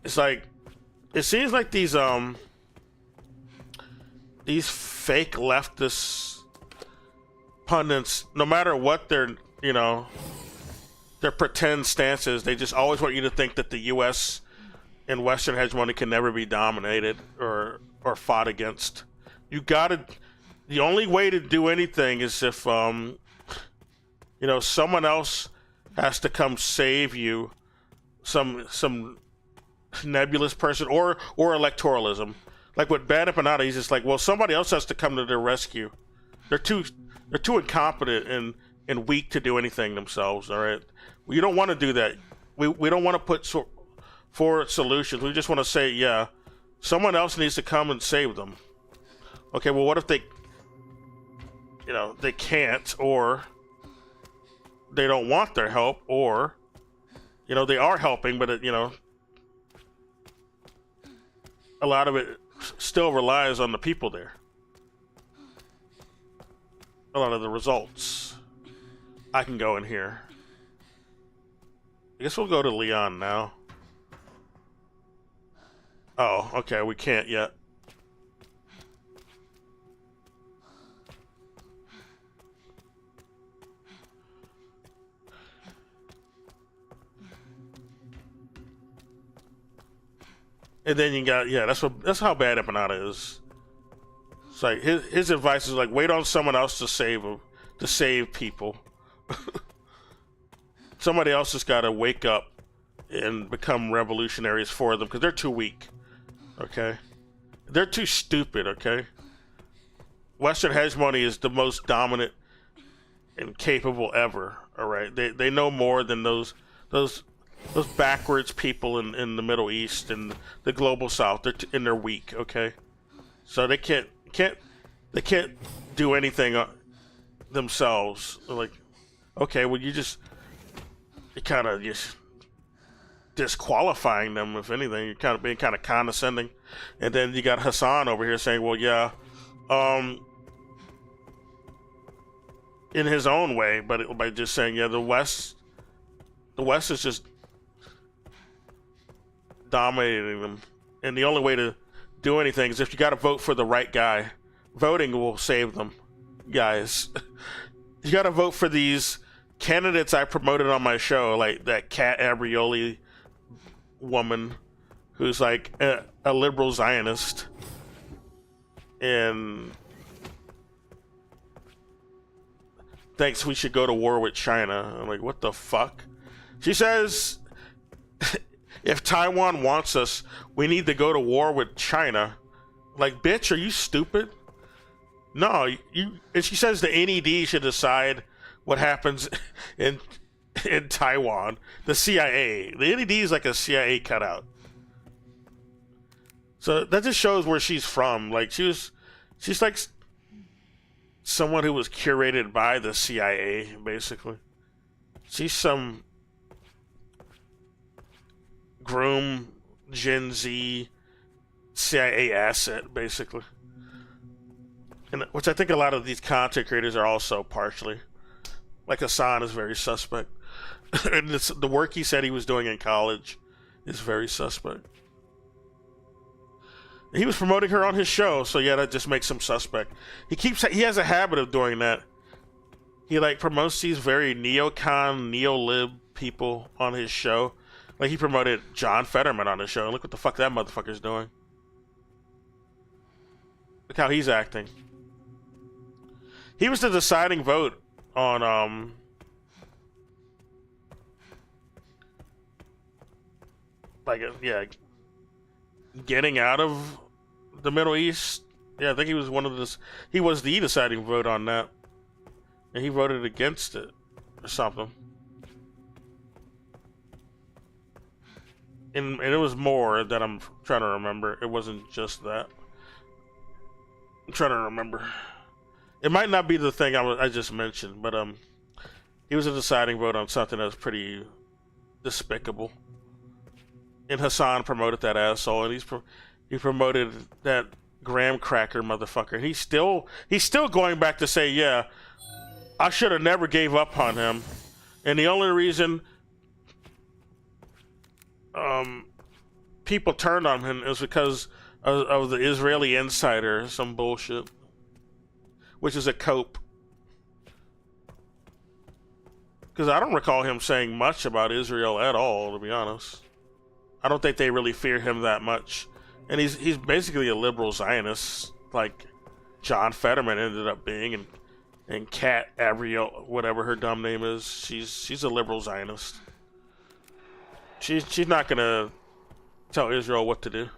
it's like it seems like these fake leftist pundits, no matter what their their pretend stances, they just always want you to think that the U.S. and Western hegemony can never be dominated or fought against. You gotta. The only way to do anything is if someone else has to come save you, some nebulous person or electoralism. Like with Bad Empanada, he's just like, well, somebody else has to come to their rescue. They're too incompetent and weak to do anything themselves. All right, you don't want to do that. We don't want to put forward solutions. We just want to say, yeah, someone else needs to come and save them. Okay, well, what if they can't, or they don't want their help, or they are helping, but a lot of it still relies on the people there. A lot of the results. I can go in here. I guess we'll go to Leon now. Oh, okay, we can't yet. And then you got, that's how bad Empanada is. It's like his advice is like, wait on someone else to save people. Somebody else has got to wake up and become revolutionaries for them because they're too weak. Okay, they're too stupid. Okay, Western hegemony is the most dominant and capable ever. All right, they know more than those backwards people in the Middle East and the global South. They're weak. Okay, so they can't do anything themselves. They're like, okay, well, you're kind of just disqualifying them. If anything, you're kind of being kind of condescending. And then you got Hassan over here saying, well, yeah, in his own way, but by just saying, yeah, the West is just dominating them, and the only way to do anything is if you got to vote for the right guy. Voting will save them, guys. You got to vote for these candidates I promoted on my show, like that Kat Abrioli woman who's like a liberal Zionist and thinks we should go to war with China. I'm like, what the fuck? She says if Taiwan wants us, we need to go to war with China. Like, bitch, are you stupid? No, and she says the NED should decide what happens in Taiwan. The CIA. The NED is like a CIA cutout. So that just shows where she's from. Like, she's like someone who was curated by the CIA, basically. She's some groom Gen Z CIA asset, basically. And which I think a lot of these content creators are also partially. Like Hassan is very suspect. And the work he said he was doing in college is very suspect. He was promoting her on his show, so yeah, that just makes him suspect. He has a habit of doing that. He like promotes these very neocon, neo-lib people on his show. Like he promoted John Fetterman on his show. Look what the fuck that motherfucker's doing. Look how he's acting. He was the deciding vote on getting out of the Middle East. Yeah, I think he was he was the deciding vote on that. And he voted against it or something. And it was more that I'm trying to remember. It wasn't just that. I'm trying to remember. It might not be the thing I just mentioned, but he was a deciding vote on something that was pretty despicable. And Hassan promoted that asshole, and he promoted that graham cracker motherfucker. And he's still going back to say, yeah, I should have never gave up on him, and the only reason people turned on him is because of the Israeli Insider, some bullshit, which is a cope. Because I don't recall him saying much about Israel at all, to be honest. I don't think they really fear him that much. And he's basically a liberal Zionist, like John Fetterman ended up being, and Kat Abriel, whatever her dumb name is, she's a liberal Zionist. She's not gonna tell Israel what to do.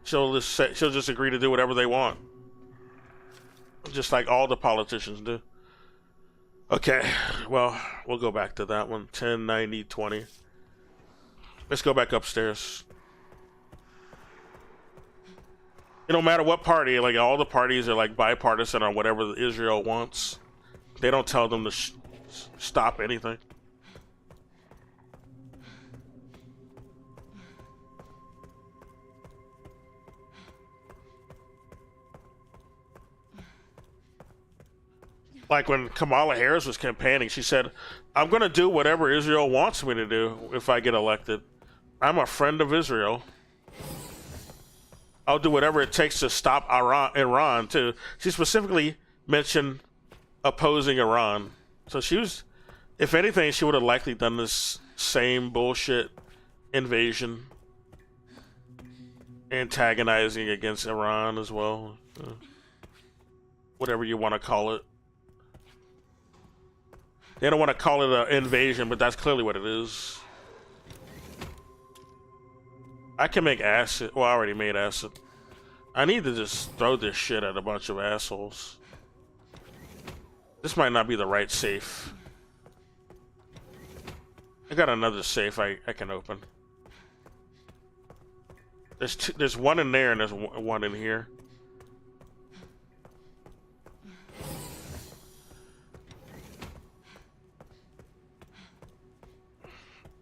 She'll just agree to do whatever they want, just like all the politicians do. Okay, well, we'll go back to that one. 10, 90, 20. Let's go back upstairs. It don't matter what party, like all the parties are like bipartisan on whatever Israel wants. They don't tell them to stop anything. Like when Kamala Harris was campaigning, she said, I'm going to do whatever Israel wants me to do if I get elected. I'm a friend of Israel. I'll do whatever it takes to stop Iran too. She specifically mentioned opposing Iran. So she was, if anything, she would have likely done this same bullshit invasion, antagonizing against Iran as well. Whatever you want to call it. They don't want to call it an invasion, but that's clearly what it is. I can make acid. Well, I already made acid. I need to just throw this shit at a bunch of assholes. This might not be the right safe. I got another safe I can open. There's one in there and there's one in here.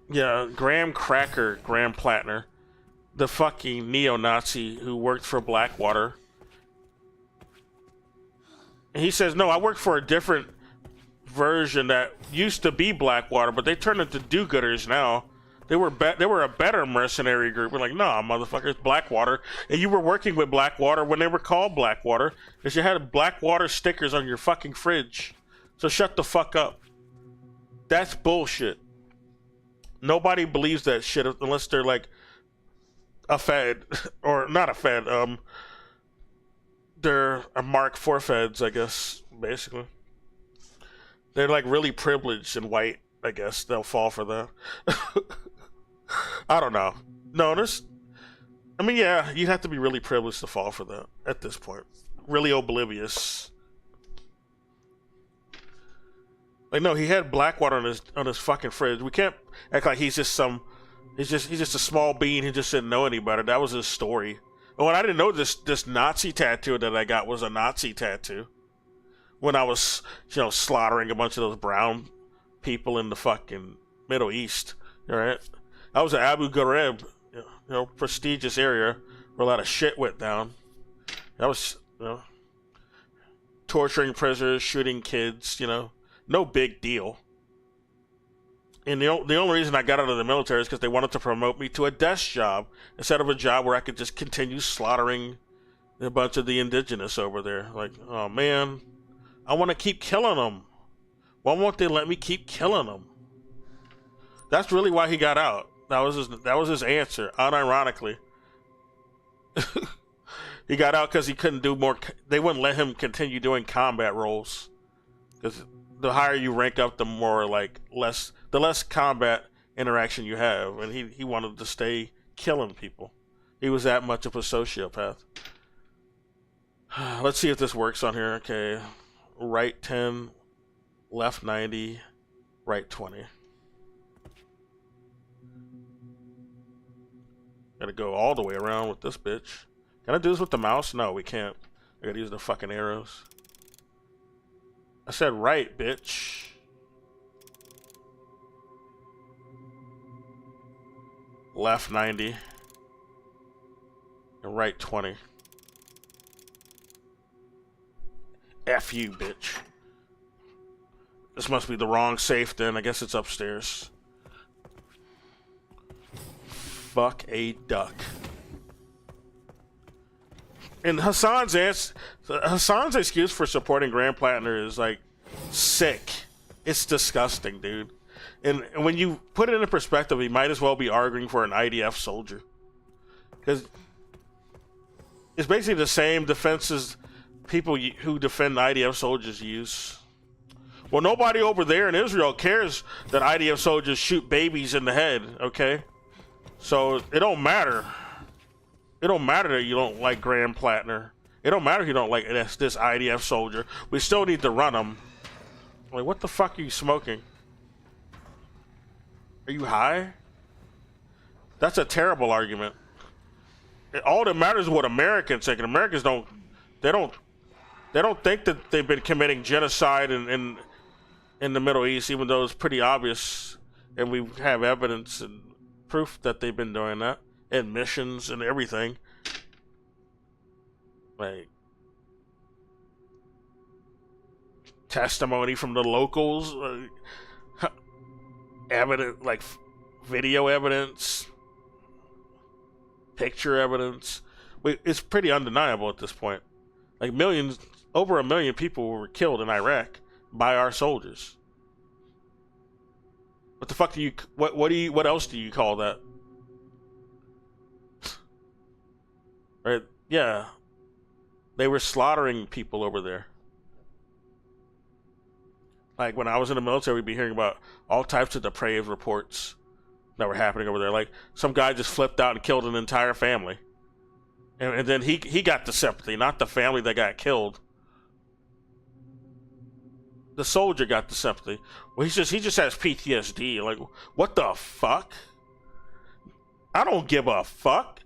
Yeah, Graham Plattner, the fucking neo-Nazi who worked for Blackwater. And he says, no, I work for a different version that used to be Blackwater, but they turned into do-gooders now. They were a better mercenary group. We're like, nah, motherfuckers, Blackwater. And you were working with Blackwater when they were called Blackwater, because you had Blackwater stickers on your fucking fridge. So shut the fuck up. That's bullshit. Nobody believes that shit unless they're like a Fed, or not a Fed. They're a Mark IV Feds, I guess. Basically, they're like really privileged and white. I guess they'll fall for that. I don't know. No, I mean, yeah, you have to be really privileged to fall for that at this point. Really oblivious. Like, no, he had Blackwater on his fucking fridge. We can't act like he's just a small bean who just didn't know any better. That was his story. And when I didn't know this Nazi tattoo that I got was a Nazi tattoo. When I was, slaughtering a bunch of those brown people in the fucking Middle East. All right, I was at Abu Ghraib, prestigious area where a lot of shit went down. That was, torturing prisoners, shooting kids, no big deal. And the only reason I got out of the military is because they wanted to promote me to a desk job instead of a job where I could just continue slaughtering a bunch of the indigenous over there. Like, oh man, I want to keep killing them. Why won't they let me keep killing them? That's really why he got out. That was his answer, unironically. He got out because he couldn't do more. They wouldn't let him continue doing combat roles. Because the higher you rank up, the less combat interaction you have. And he wanted to stay killing people. He was that much of a sociopath. Let's see if this works on here. Okay. Right 10, left 90, right 20. Gotta go all the way around with this bitch. Can I do this with the mouse? No, we can't. I gotta use the fucking arrows. I said right, bitch. Left 90. And right 20. F you, bitch. This must be the wrong safe then. I guess it's upstairs. fuck a duck. And Hassan's excuse for supporting Grand Platinum is like sick. It's disgusting, dude. And when you put it in perspective, he might as well be arguing for an IDF soldier, because it's basically the same defenses people who defend IDF soldiers use. Well, nobody over there in Israel cares that IDF soldiers shoot babies in the head, okay? So it don't matter. It don't matter that you don't like Grand Platinum. It don't matter if you don't like this IDF soldier. We still need to run them. Like, what the fuck are you smoking? Are you high? That's a terrible argument. All that matters is what Americans think. And Americans don't think that they've been committing genocide in the Middle East, even though it's pretty obvious, and we have evidence and proof that they've been doing that, and missions and everything. Like, testimony from the locals, evidence, like video evidence, picture evidence. It's pretty undeniable at this point. Like over 1 million people were killed in Iraq by our soldiers. What the fuck do you? What else do you call that? Right? Yeah, they were slaughtering people over there. Like, when I was in the military, we'd be hearing about all types of depraved reports that were happening over there. Like, some guy just flipped out and killed an entire family. And then he got the sympathy, not the family that got killed. The soldier got the sympathy. Well, he just has PTSD. Like, what the fuck? I don't give a fuck.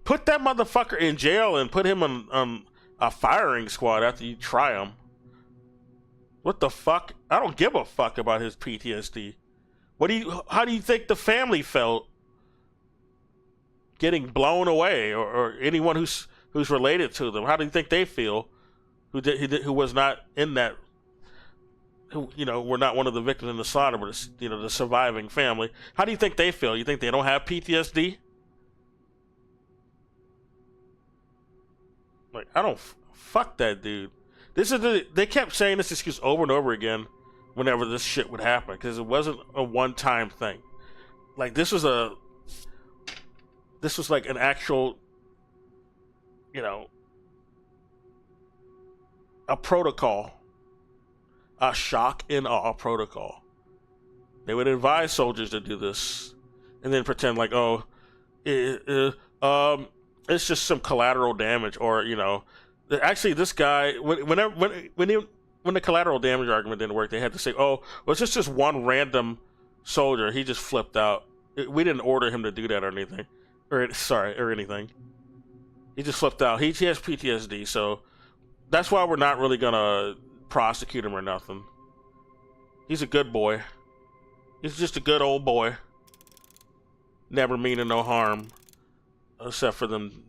Put that motherfucker in jail and put him on a firing squad after you try him. What the fuck? I don't give a fuck about his PTSD. How do you think the family felt getting blown away, or anyone who's related to them? How do you think they feel who was not in that, who, were not one of the victims in the slaughter, but the surviving family? How do you think they feel? You think they don't have PTSD? Like, I don't fuck that dude. They kept saying this excuse over and over again whenever this shit would happen, because it wasn't a one-time thing. Like, this was like an actual, a protocol, a shock and awe protocol. They would advise soldiers to do this, and then pretend like, oh, it's just some collateral damage, or actually, this guy, when the collateral damage argument didn't work, they had to say, oh, well, it's just one random soldier. He just flipped out. We didn't order him to do that or anything. Or anything. He just flipped out. He has PTSD, so that's why we're not really gonna prosecute him or nothing. He's a good boy. He's just a good old boy. Never meaning no harm. Except for them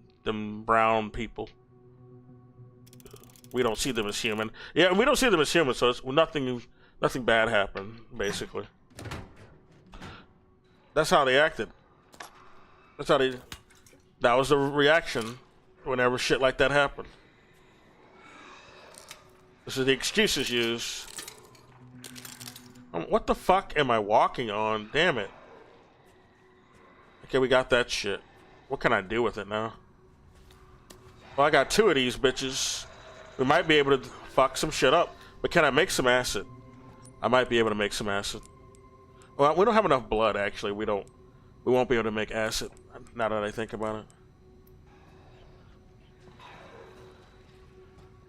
brown people. We don't see them as human. Yeah, we don't see them as human, so it's nothing bad happened, basically. That's how they acted. That was the reaction whenever shit like that happened. This is the excuses used. What the fuck am I walking on? Damn it. Okay, we got that shit. What can I do with it now? Well, I got 2 of these bitches. We might be able to fuck some shit up. But can I make some acid? I might be able to make some acid. Well, we don't have enough blood, actually. We won't be able to make acid, now that I think about it.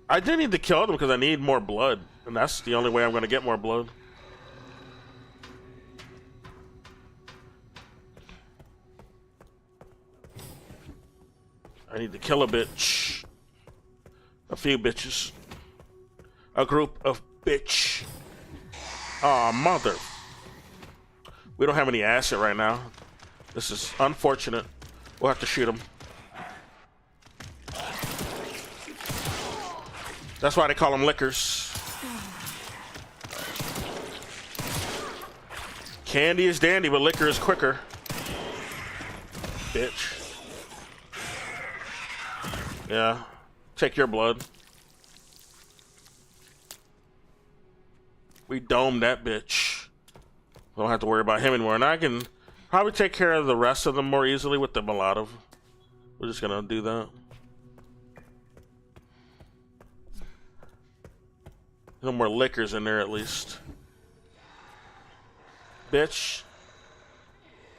I do need to kill them because I need more blood. And that's the only way I'm going to get more blood. I need to kill a bitch. A few bitches. A group of bitch. Aw, mother. We don't have any acid right now. This is unfortunate. We'll have to shoot him. That's why they call them lickers. Candy is dandy, but liquor is quicker. bitch. Yeah. Take your blood. We domed that bitch. Don't have to worry about him anymore. And I can probably take care of the rest of them more easily with the Molotov. We're just gonna do that. No more liquors in there at least. Bitch.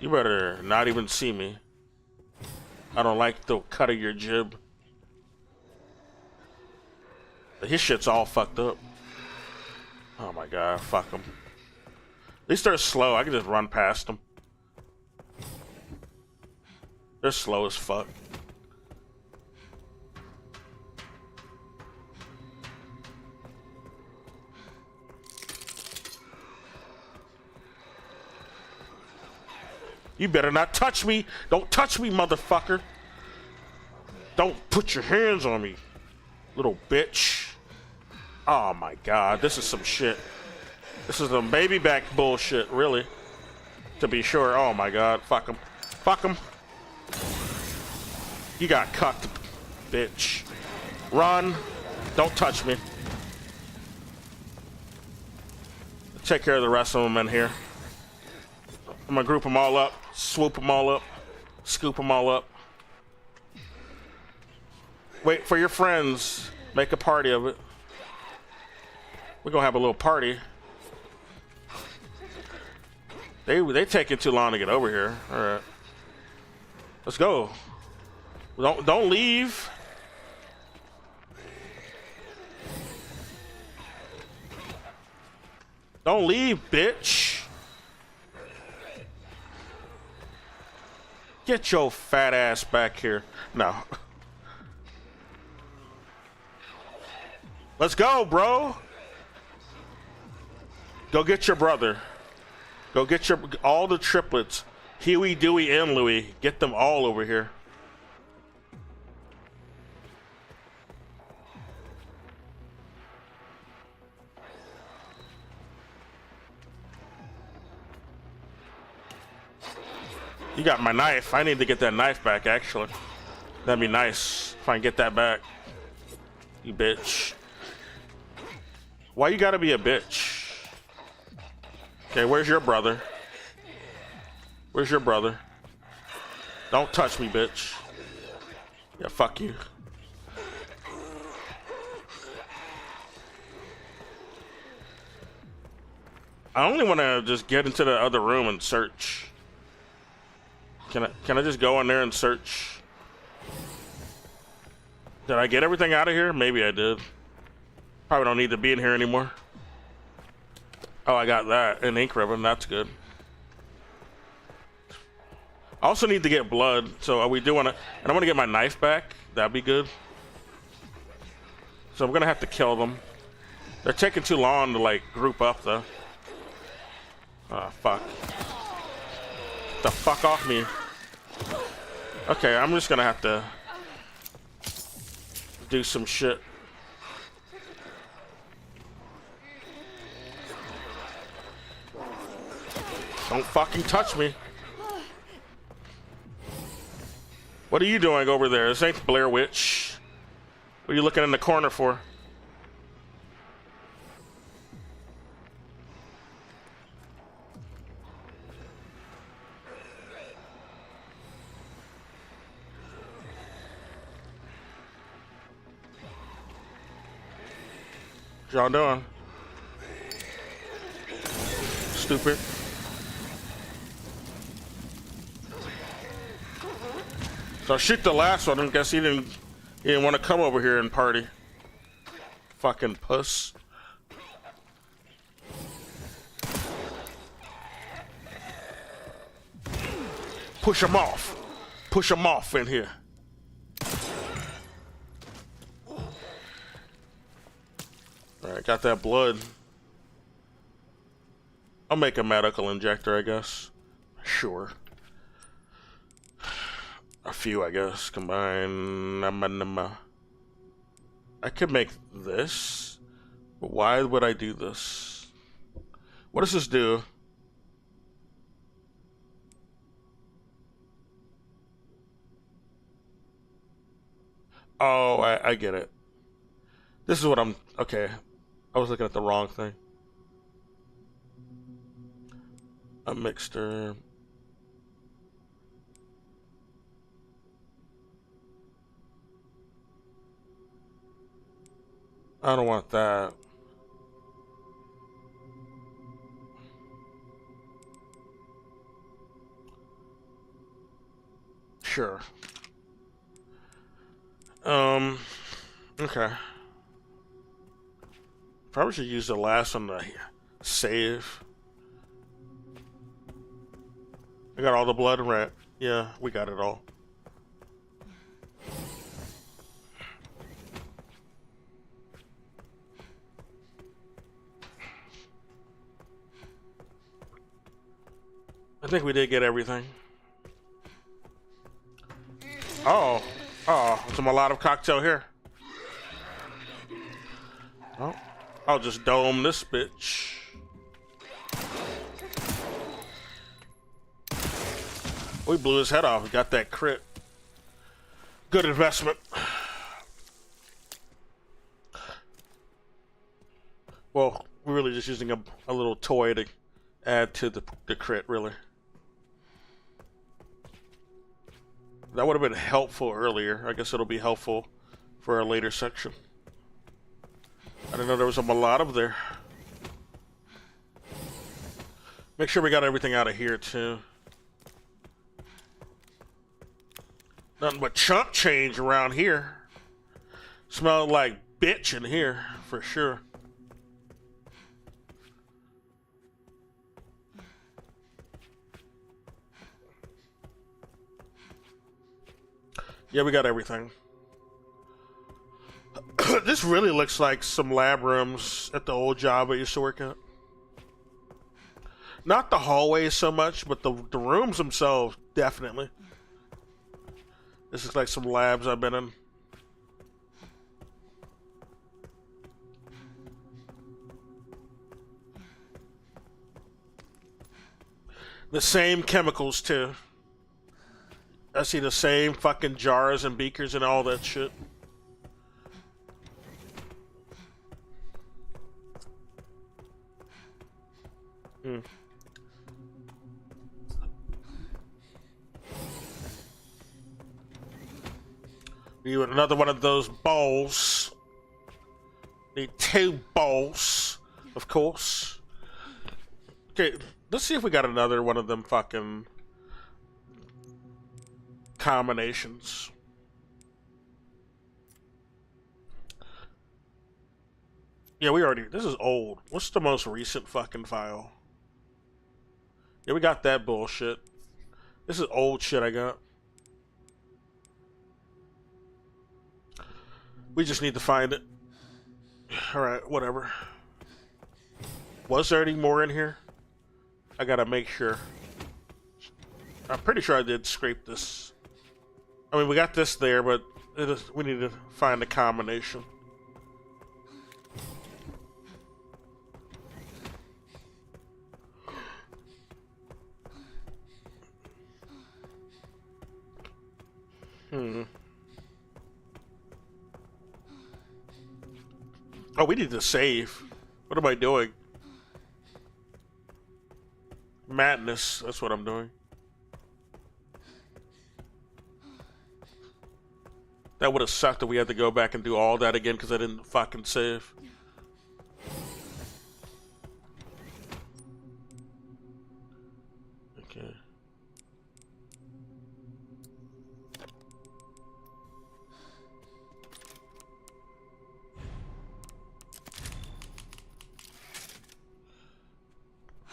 You better not even see me. I don't like the cut of your jib. His shit's all fucked up. Oh my god, fuck him. At least they're slow. I can just run past them. They're slow as fuck. You better not touch me. Don't touch me, motherfucker. Don't put your hands on me, little bitch. Oh my god, this is some shit. This is some baby back bullshit, really. To be sure. Oh my god, fuck him. Fuck him. You got cucked, bitch. Run. Don't touch me. Take care of the rest of them in here. I'm gonna group them all up, swoop them all up, scoop them all up. Wait for your friends. Make a party of it. We're gonna have a little party. They taking too long to get over here. All right, let's go. Don't leave. Don't leave, bitch. Get your fat ass back here. No. Let's go, bro. Go get your brother. Go get all the triplets. Huey, Dewey, and Louie. Get them all over here. You got my knife. I need to get that knife back, actually. That'd be nice if I can get that back. You bitch. Why you gotta be a bitch? Okay, where's your brother? Where's your brother? Don't touch me, bitch. Yeah, fuck you. I only want to just get into the other room and search. Can I just go in there and search? Did I get everything out of here? Maybe I did. Probably don't need to be in here anymore. Oh, I got that. An ink ribbon. That's good. I also need to get blood. So are we doing it? And I want to get my knife back. That'd be good. So I'm going to have to kill them. They're taking too long to, like, group up, though. Oh, fuck. Get the fuck off me. Okay, I'm just going to have to do some shit. Don't fucking touch me. What are you doing over there? This ain't Blair Witch. What are you looking in the corner for? What y'all doing? Stupid. So shoot the last one. I guess he didn't want to come over here and party. Fucking puss. Push him off. Push him off in here. Alright, got that blood. I'll make a medical injector, I guess. Sure. A few, I guess. Combine. I could make this. But why would I do this? What does this do? Oh, I get it. This is what I'm... Okay. I was looking at the wrong thing. A mixture. I don't want that. Sure. Okay. Probably should use the last one to save. I got all the blood, right? Yeah, we got it all. I think we did get everything. Oh. Oh, some Molotov cocktail here. Oh, I'll just dome this bitch. We blew his head off. We got that crit. Good investment. Well, we're really just using a little toy to add to the crit, really. That would have been helpful earlier. I guess it'll be helpful for a later section. I didn't know there was a Molotov there. Make sure we got everything out of here, too. Nothing but chump change around here. Smelled like bitch in here, for sure. Yeah, we got everything. This really looks like some lab rooms at the old job I used to work at. Not the hallways so much, but the rooms themselves, definitely. This is like some labs I've been in. The same chemicals, too. I see the same fucking jars and beakers and all that shit. We want another one of those bowls. Need 2 bowls, of course. Okay, let's see if we got another one of them fucking combinations. Yeah, we already... This is old. What's the most recent fucking file? Yeah, we got that bullshit. This is old shit I got. We just need to find it. Alright, whatever. Was there any more in here? I gotta make sure. I'm pretty sure I did scrape this. I mean, we got this there, but we need to find a combination. Oh, we need to save. What am I doing? Madness. That's what I'm doing. That would have sucked if we had to go back and do all that again because I didn't fucking save. Okay.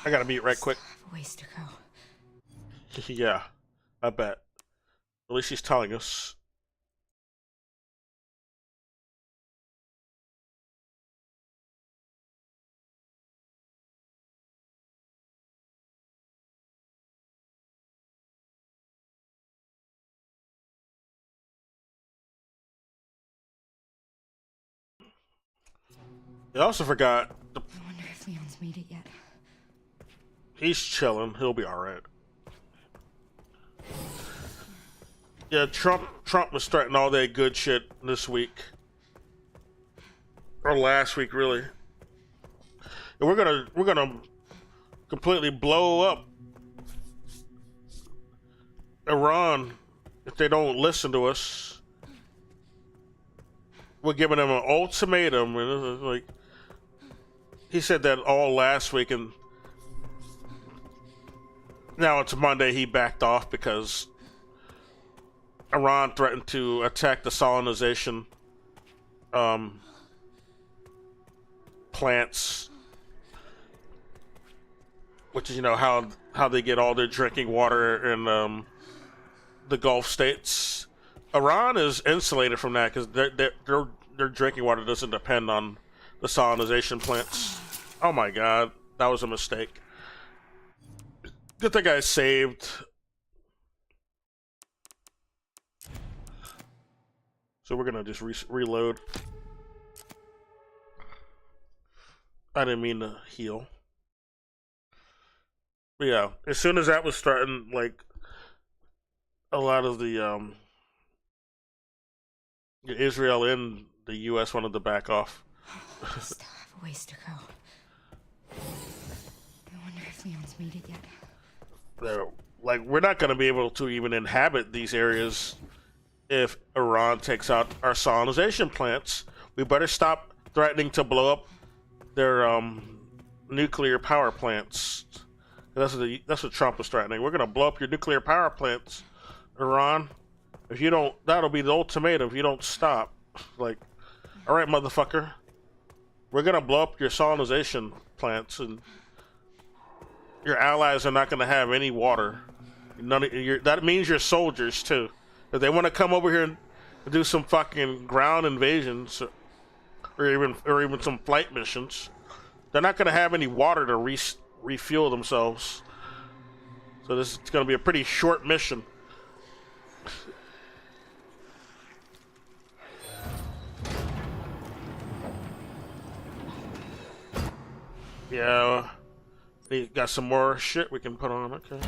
I gotta meet right quick. Ways to go. Yeah, I bet. At least she's telling us. I also forgot. I wonder if Leon's made it yet. He's chilling. He'll be alright. Yeah, Trump was starting all that good shit this week. Or last week, really. And we're gonna completely blow up Iran if they don't listen to us. We're giving them an ultimatum, and it's like he said that all last week, and now it's Monday. He backed off because Iran threatened to attack the salinization plants, which is, you know, how they get all their drinking water in the Gulf states. Iran is insulated from that because their drinking water doesn't depend on the salinization plants. Oh my god, that was a mistake. Good thing I saved. So we're gonna just reload. I didn't mean to heal. But yeah, as soon as that was starting, like, a lot of the Israel and the U.S. wanted to back off. We still have a ways to go. I wonder if Leon's made it yet. Like, we're not going to be able to even inhabit these areas if Iran takes out our salinization plants. We better stop threatening to blow up their nuclear power plants. That's what Trump was threatening. We're going to blow up your nuclear power plants, Iran. If you don't, that'll be the ultimatum if you don't stop. Like, all right, motherfucker. We're going to blow up your salinization plants, and your allies are not going to have any water. That means your soldiers, too. If they want to come over here and do some fucking ground invasions, or even some flight missions, they're not going to have any water to refuel themselves. So this is going to be a pretty short mission. Yeah, we got some more shit we can put on. Okay.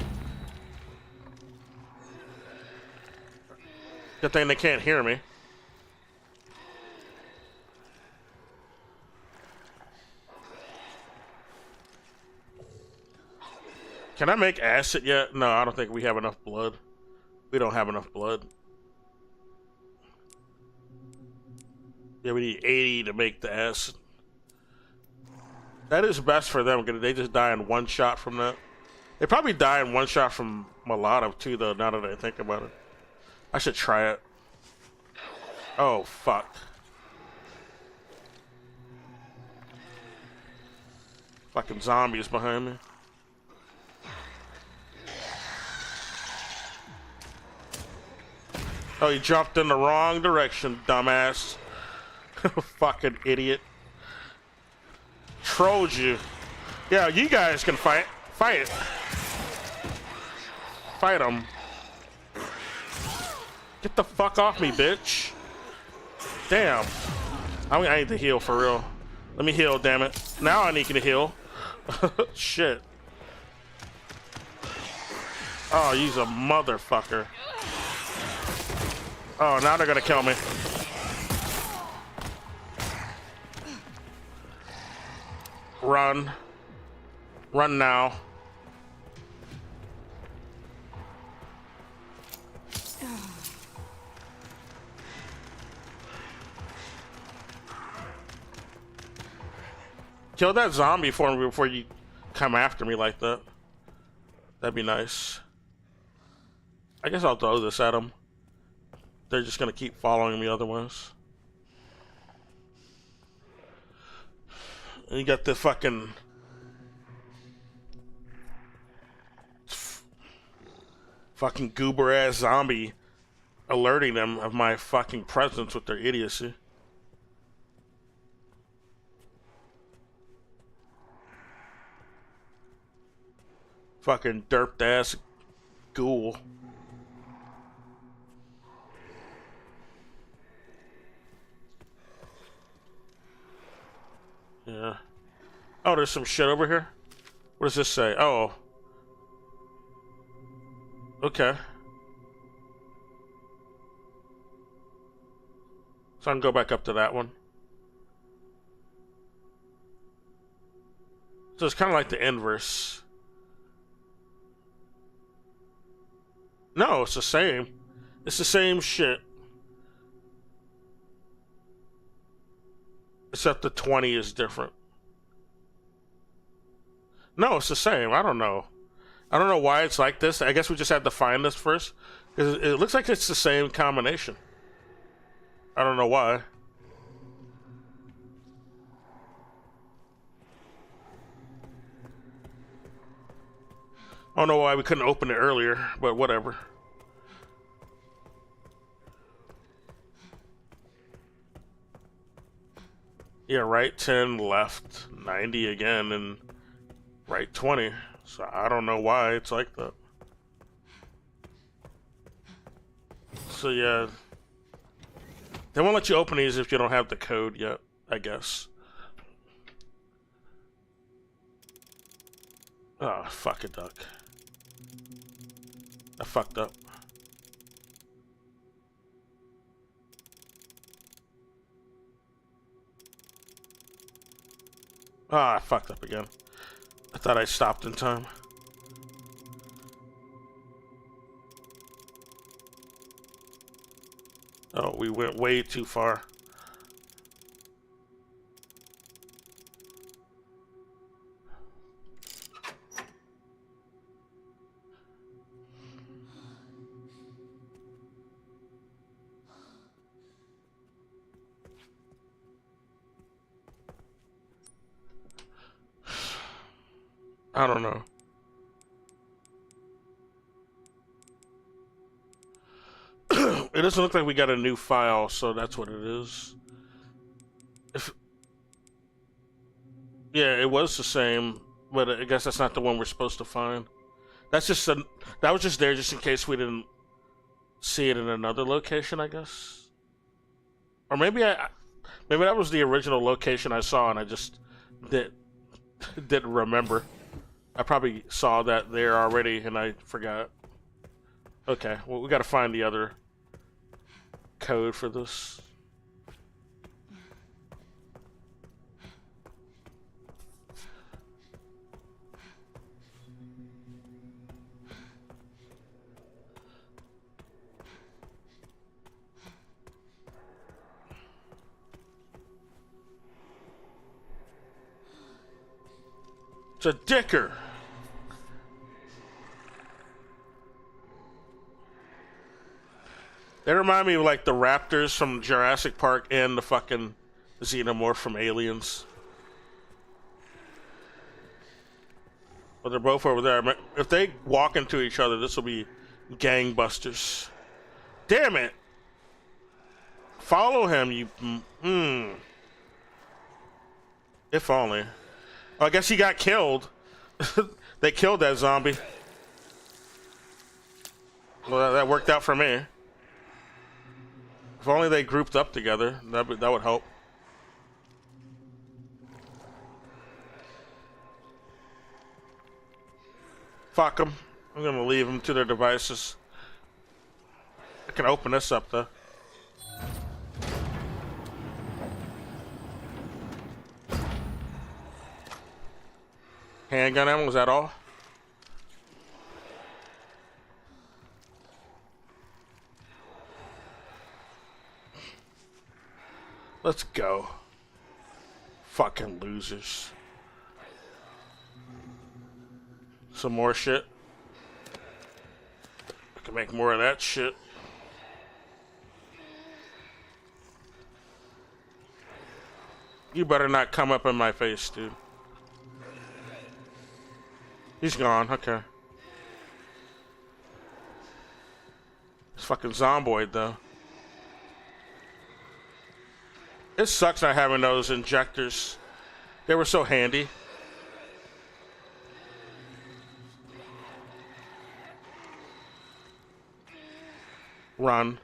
Good thing they can't hear me. Can I make acid yet? No, I don't think we have enough blood. We don't have enough blood. Yeah, we need 80 to make the acid. That is best for them because they just die in one shot from that. They probably die in one shot from Molotov too, though, now that I think about it. I should try it. Oh, fuck. Fucking zombies behind me. Oh, you jumped in the wrong direction, dumbass. Fucking idiot. Trolled you. Yeah, you guys can fight. Fight. Fight them. Get the fuck off me, bitch. Damn. I need to heal for real. Let me heal, damn it. Now I need to heal. Shit. Oh, you's a motherfucker. Oh, now they're gonna kill me. Run. Run now. Kill that zombie for me before you come after me like that. That'd be nice. I guess I'll throw this at them. They're just gonna keep following me otherwise. And you got the fucking goober ass zombie alerting them of my fucking presence with their idiocy. Fucking derped ass ghoul. Yeah. Oh, there's some shit over here. What does this say? Oh. Okay. So I can go back up to that one. So it's kind of like the inverse. No, it's the same. It's the same shit. Except the 20 is different. No, it's the same. I don't know. I don't know why it's like this. I guess we just had to find this first. Because it looks like it's the same combination. I don't know why. I don't know why we couldn't open it earlier, but whatever. Yeah, right 10, left 90 again, and right 20. So I don't know why it's like that. So yeah. They won't let you open these if you don't have the code yet, I guess. Oh, fuck it, duck. I fucked up. Ah, I fucked up again. I thought I stopped in time. Oh, we went way too far. I don't know. It doesn't look like we got a new file, so that's what it is. Yeah, it was the same, but I guess that's not the one we're supposed to find. That's just that was just there just in case we didn't see it in another location, I guess. Or maybe maybe that was the original location I saw and I just didn't remember. I probably saw that there already and I forgot. Okay, well we gotta find the other code for this. It's a dicker. They remind me of like the raptors from Jurassic Park and the fucking xenomorph from Aliens. But they're both over there. If they walk into each other, this will be gangbusters. Damn it! Follow him, you. If only. Oh, I guess he got killed. They killed that zombie. Well, that worked out for me. If only they grouped up together, that would help. Fuck them. I'm gonna leave them to their devices. I can open this up though. Handgun ammo, was that all? Let's go. Fucking losers. Some more shit. I can make more of that shit. You better not come up in my face, dude. He's gone, okay. It's fucking zomboid, though. It sucks not having those injectors. They were so handy. Run.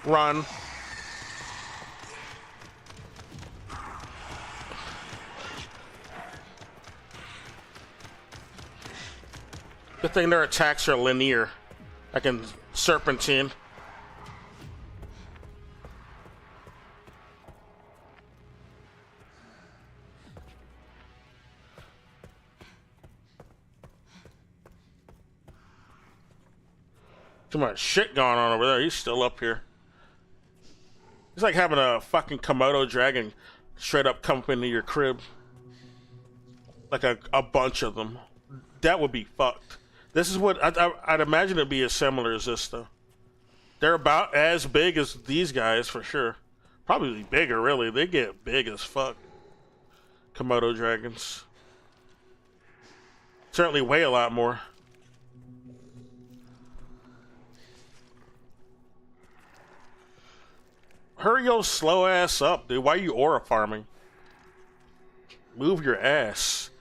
Run. Good thing their attacks are linear. Like in Serpentine. Too much shit going on over there. He's still up here. It's like having a fucking Komodo dragon straight up come up into your crib. Like a bunch of them. That would be fucked. This is what I'd imagine it'd be as similar as this though. They're about as big as these guys for sure. Probably bigger, really. They get big as fuck. Komodo dragons. Certainly weigh a lot more. Hurry your slow ass up, dude. Why are you aura farming? Move your ass.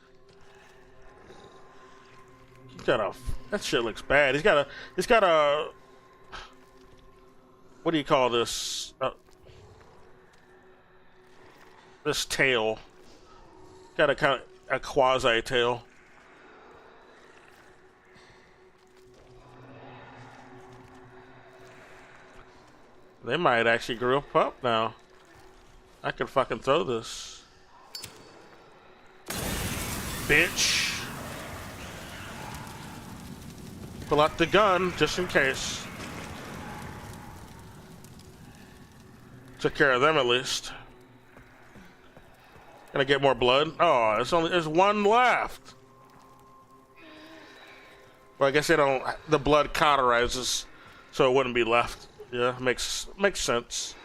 He's got a... That shit looks bad. He's got a... What do you call this? This tail. Got a kind of a quasi tail. They might actually grow up now. I could fucking throw this. Bitch. Pull out the gun, just in case. Took care of them at least. Gonna get more blood? Oh, there's one left. Well, I guess they don't, the blood cauterizes, so it wouldn't be left. Yeah, makes sense.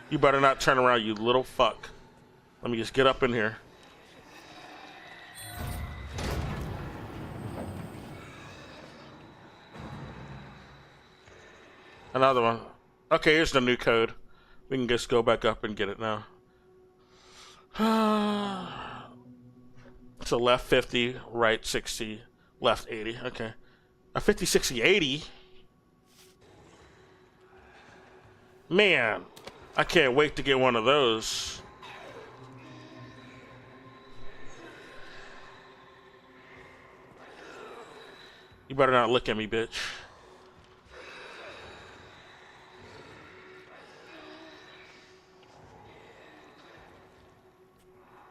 You better not turn around, you little fuck. Let me just get up in here. Another one. Okay, here's the new code. We can just go back up and get it now. So left 50, right 60. Left 80, okay. A 50, 60, 80? Man, I can't wait to get one of those. You better not look at me, bitch.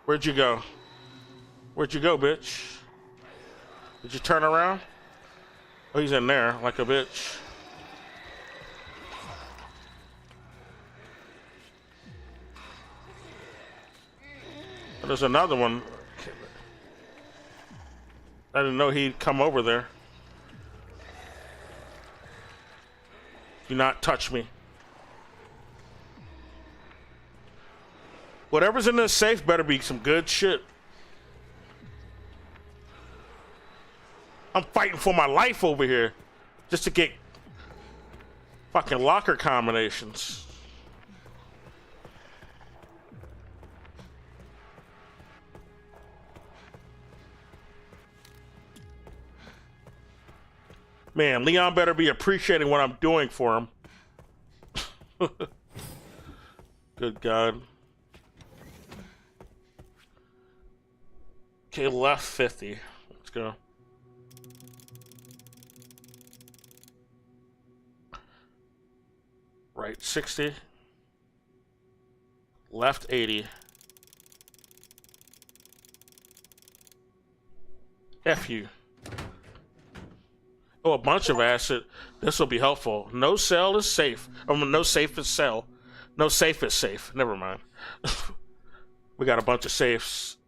Where'd you go? Where'd you go, bitch? Did you turn around? Oh, he's in there like a bitch. Oh, there's another one. I didn't know he'd come over there. Do not touch me. Whatever's in this safe better be some good shit. I'm fighting for my life over here just to get fucking locker combinations. Man, Leon better be appreciating what I'm doing for him. Good God. Okay, left 50. Let's go. Right 60. Left 80. F you. Oh, a bunch of acid. This will be helpful. No cell is safe. No safe is cell. No safe is safe. Never mind. We got a bunch of safes.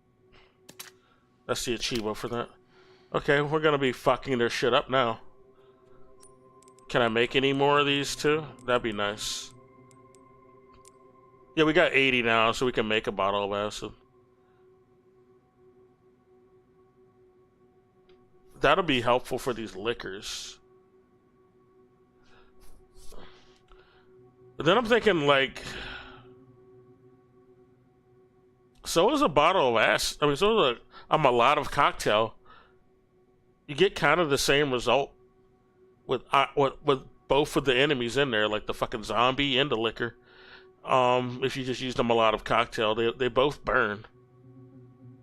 That's the achievo for that. Okay, we're gonna be fucking their shit up now. Can I make any more of these too? That'd be nice. Yeah, we got 80 now, so we can make a bottle of acid. That'll be helpful for these liquors. But then I'm thinking, like, so is a bottle of acid. I mean, so is a Molotov cocktail. You get kind of the same result with both of the enemies in there, like the fucking zombie and the liquor. If you just used a Molotov cocktail, they both burn.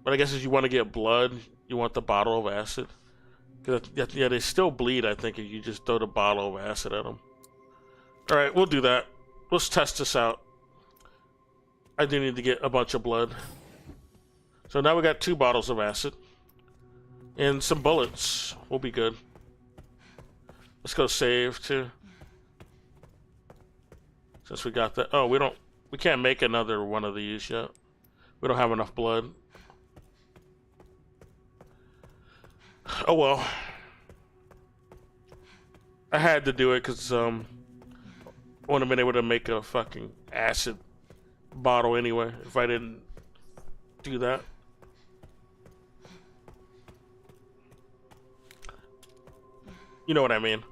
But I guess if you want to get blood, you want the bottle of acid. Cause yeah, they still bleed, I think, if you just throw the bottle of acid at them. Alright, we'll do that. Let's test this out. I do need to get a bunch of blood. So now we got 2 bottles of acid. And some bullets. We'll be good. Let's go save, too. Since we got that. Oh, we can't make another one of these yet. We don't have enough blood. Oh well. I had to do it because I wouldn't have been able to make a fucking acid bottle anyway if I didn't do that. You know what I mean.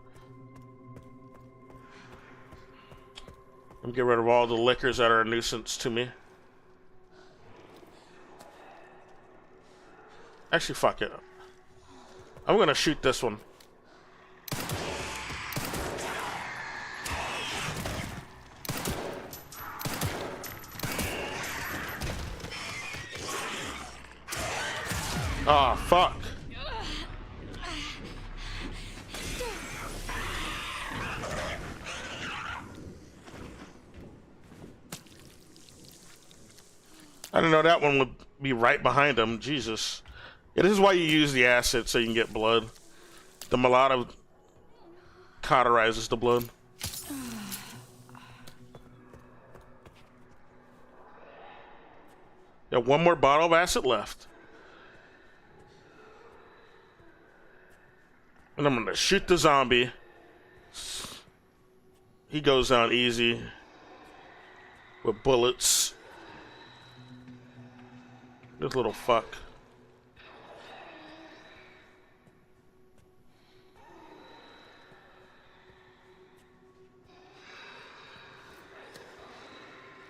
I'm get rid of all the liquors that are a nuisance to me. Actually, fuck it. I'm gonna shoot this one. Ah, fuck. I didn't know that one would be right behind him. Jesus. Yeah, this is why you use the acid, so you can get blood. The mulatto cauterizes the blood. Got 1 more bottle of acid left. And I'm gonna shoot the zombie. He goes down easy with bullets. This little fuck.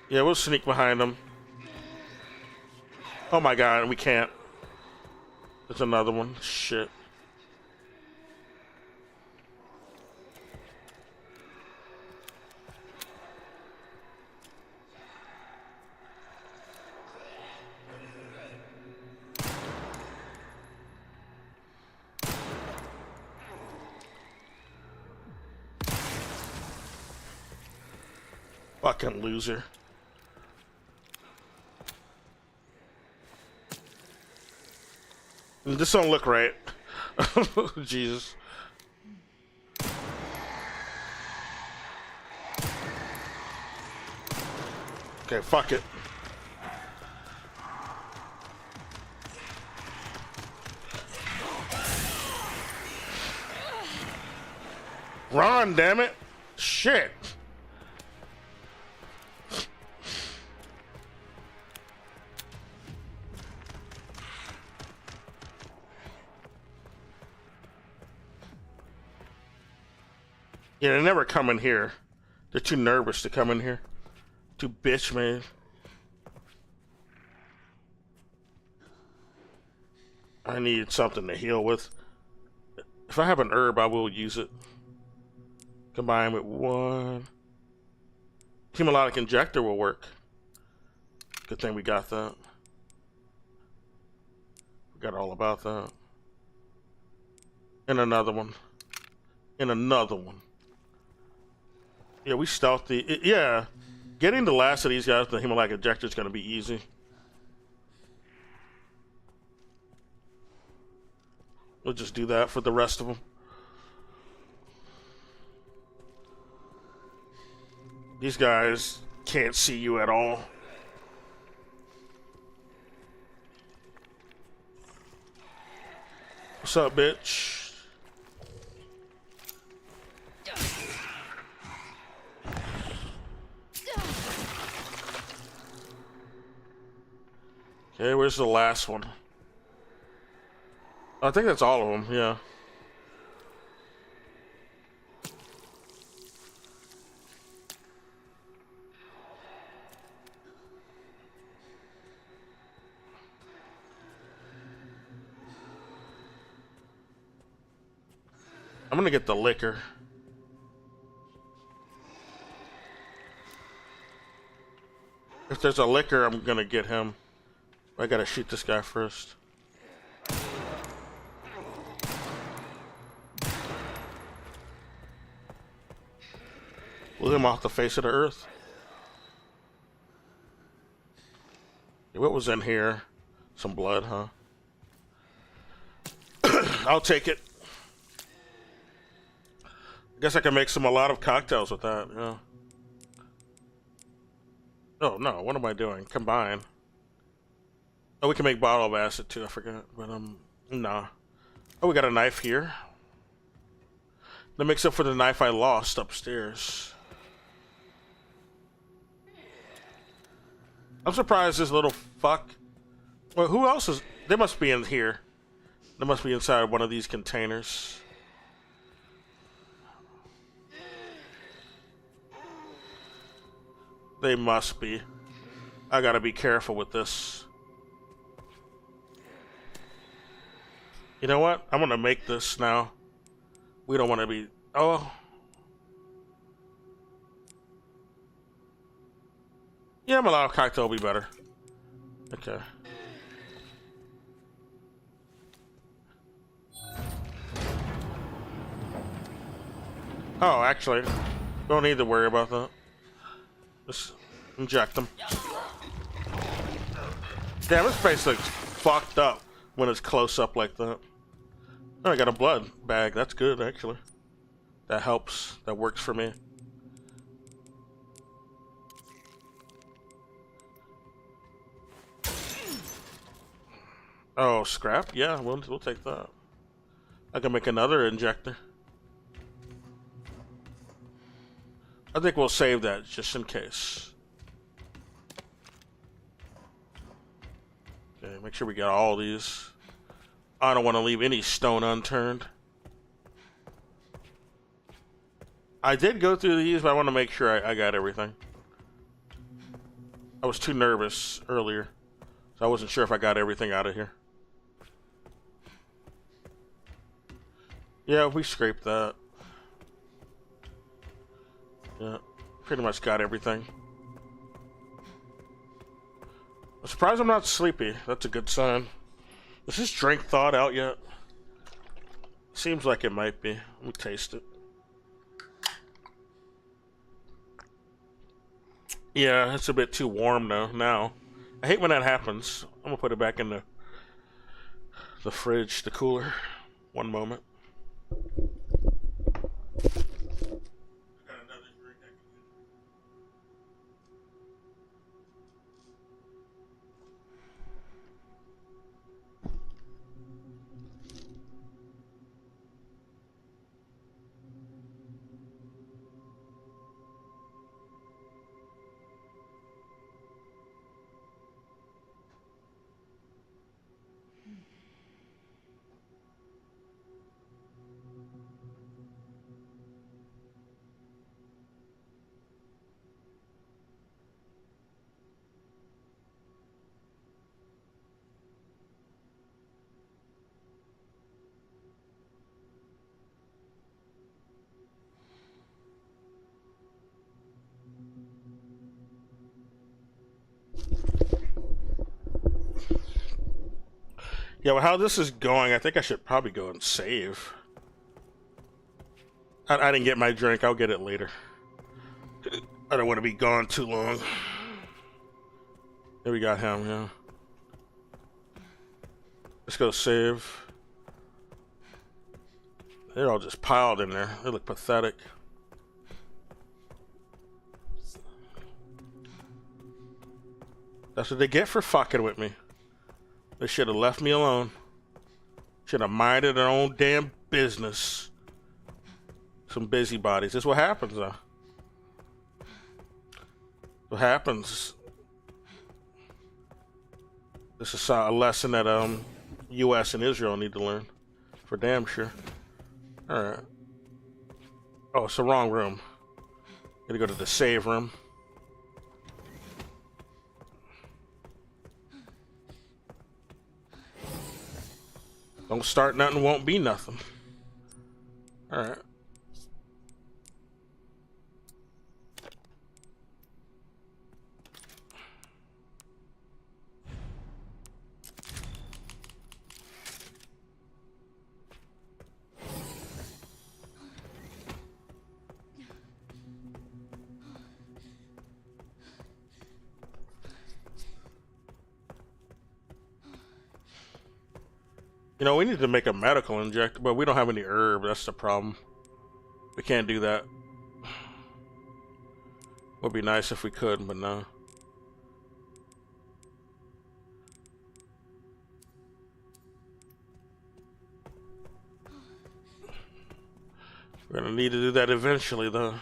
Yeah, we'll sneak behind him. Oh my god, we can't. There's another one. Shit. Fucking loser. This don't look right. Jesus. Okay, fuck it. Run, damn it. Shit. Yeah, they never come in here. They're too nervous to come in here. Too bitch, man. I need something to heal with. If I have an herb, I will use it. Combine with 1. Hemolytic injector will work. Good thing we got that. Forgot all about that. And another one. And another one. Yeah, we stealthy. Yeah. Getting the last of these guys with the hemolytic injector is going to be easy. We'll just do that for the rest of them. These guys can't see you at all. What's up, bitch? Okay, where's the last one? I think that's all of them, yeah. I'm gonna get the liquor. If there's a liquor, I'm gonna get him. I gotta shoot this guy first. Blew him off the face of the earth. What was in here? Some blood, huh? I'll take it. I guess I can make a lot of cocktails with that, yeah. Oh no, what am I doing? Combine. Oh, we can make bottle of acid too, I forgot. But nah. Oh, we got a knife here. That makes up for the knife I lost upstairs. I'm surprised this little fuck. Well, who else is... They must be in here. They must be inside one of these containers. They must be. I gotta be careful with this. You know what? I'm gonna make this now. We don't want to be... Oh. Yeah, Molotov cocktail will be better. Okay. Oh, actually, don't need to worry about that. Just inject them. Damn, this face looks fucked up when it's close up like that. Oh, I got a blood bag. That's good, actually. That helps. That works for me. Oh, scrap? Yeah, we'll take that. I can make another injector. I think we'll save that just in case. Okay, make sure we got all these. I don't want to leave any stone unturned. I did go through these, but I want to make sure I got everything. I was too nervous earlier, so I wasn't sure if I got everything out of here. Yeah, we scraped that. Yeah, pretty much got everything. I'm surprised I'm not sleepy. That's a good sign. Is this drink thawed out yet? Seems like it might be. Let me taste it. Yeah, it's a bit too warm though now. I hate when that happens. I'm gonna put it back in the fridge, the cooler. One moment. Yeah, well, how this is going, I think I should probably go and save. I didn't get my drink. I'll get it later. I don't want to be gone too long. There we got him, yeah. Let's go save. They're all just piled in there. They look pathetic. That's what they get for fucking with me. They should have left me alone. Should have minded their own damn business. Some busybodies. This is what happens, though. What happens. This is a lesson that U.S. and Israel need to learn, for damn sure. All right. Oh, it's the wrong room. Gotta go to the save room. Don't start nothing, won't be nothing. All right. You know, we need to make a medical injector, but we don't have any herb. That's the problem. We can't do that. Would be nice if we could, but no. We're gonna need to do that eventually, though.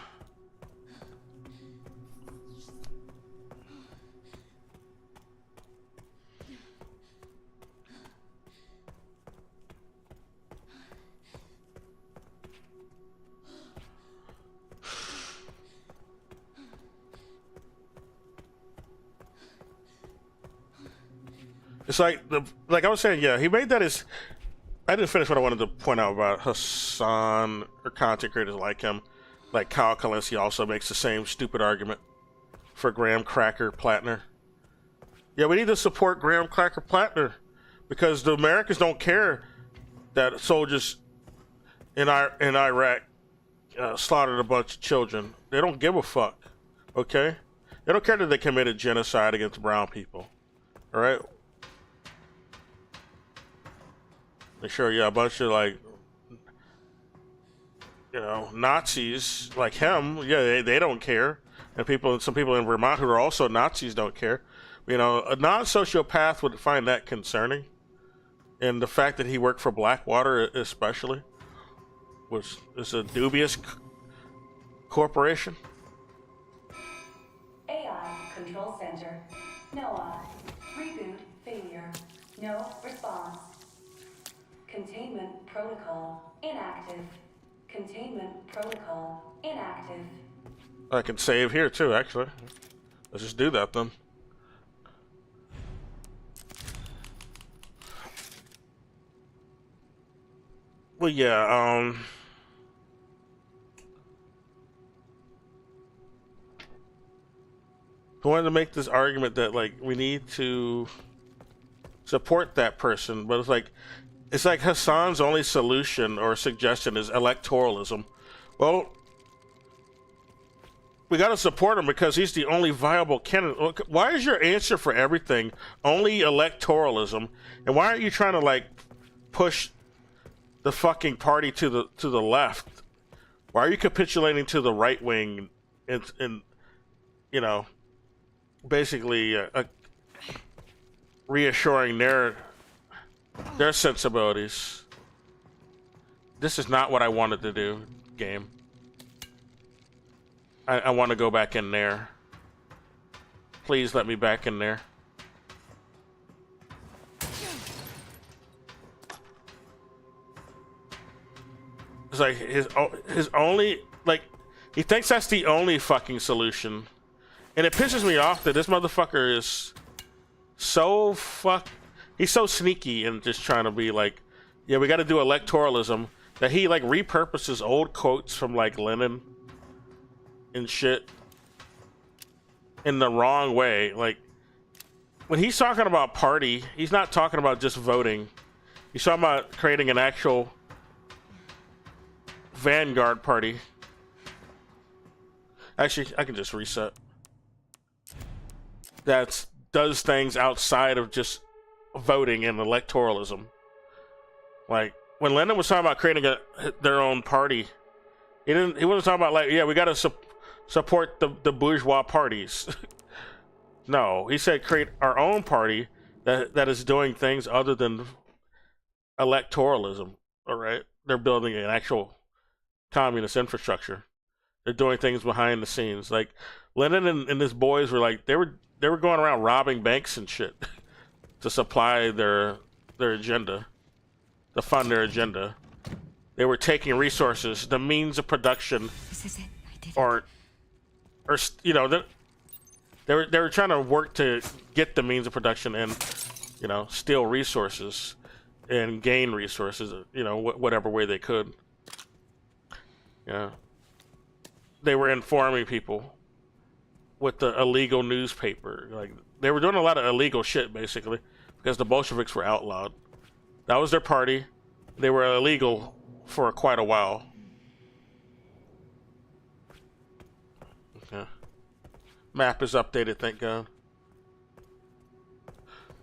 It's like I was saying, yeah, he made that his. I didn't finish what I wanted to point out about Hassan or content creators like him. Like Kyle Kalinske also makes the same stupid argument for Graham Cracker Plattner. Yeah, we need to support Graham Cracker Plattner because the Americans don't care that soldiers in Iraq slaughtered a bunch of children. They don't give a fuck, okay? They don't care that they committed genocide against brown people, all right? Sure, yeah, a bunch of like, you know, Nazis like him. Yeah, they don't care, and some people in Vermont who are also Nazis don't care. You know, a non-sociopath would find that concerning, and the fact that he worked for Blackwater, especially, is a dubious corporation. AI Control Center. NOAA. Reboot failure. No response. Containment protocol inactive. Containment protocol inactive. I can save here too, actually. Let's just do that then. Well, yeah, I wanted to make this argument that like we need to support that person, but it's like Hassan's only solution or suggestion is electoralism. Well, we got to support him because he's the only viable candidate. Why is your answer for everything only electoralism? And why aren't you trying to like push the fucking party to the left? Why are you capitulating to the right wing and you know, basically reassuring their sensibilities? This is not what I wanted to do, game. I want to go back in there. Please let me back in there. It's like his only, like, he thinks that's the only fucking solution. And it pisses me off that this motherfucker is so he's so sneaky and just trying to be like, yeah, we got to do electoralism, that he like repurposes old quotes from like Lenin and shit in the wrong way. Like when he's talking about party, he's not talking about just voting. He's talking about creating an actual vanguard party. Actually, I can just reset. That does things outside of just voting and electoralism. Like when Lenin was talking about creating their own party, he wasn't talking about like, yeah, we got to support the bourgeois parties. No, he said create our own party that is doing things other than electoralism. All right, they're building an actual communist infrastructure. They're doing things behind the scenes. Like Lenin and his boys were like, they were going around robbing banks and shit to supply their agenda, to fund their agenda. They were taking resources, the means of production, This is it. I did it. or you know, they were trying to work to get the means of production and, you know, steal resources and gain resources, you know, whatever way they could. Yeah, they were informing people with the illegal newspaper. Like they were doing a lot of illegal shit basically because the Bolsheviks were outlawed. That was their party. They were illegal for quite a while. Okay. Map is updated, thank God.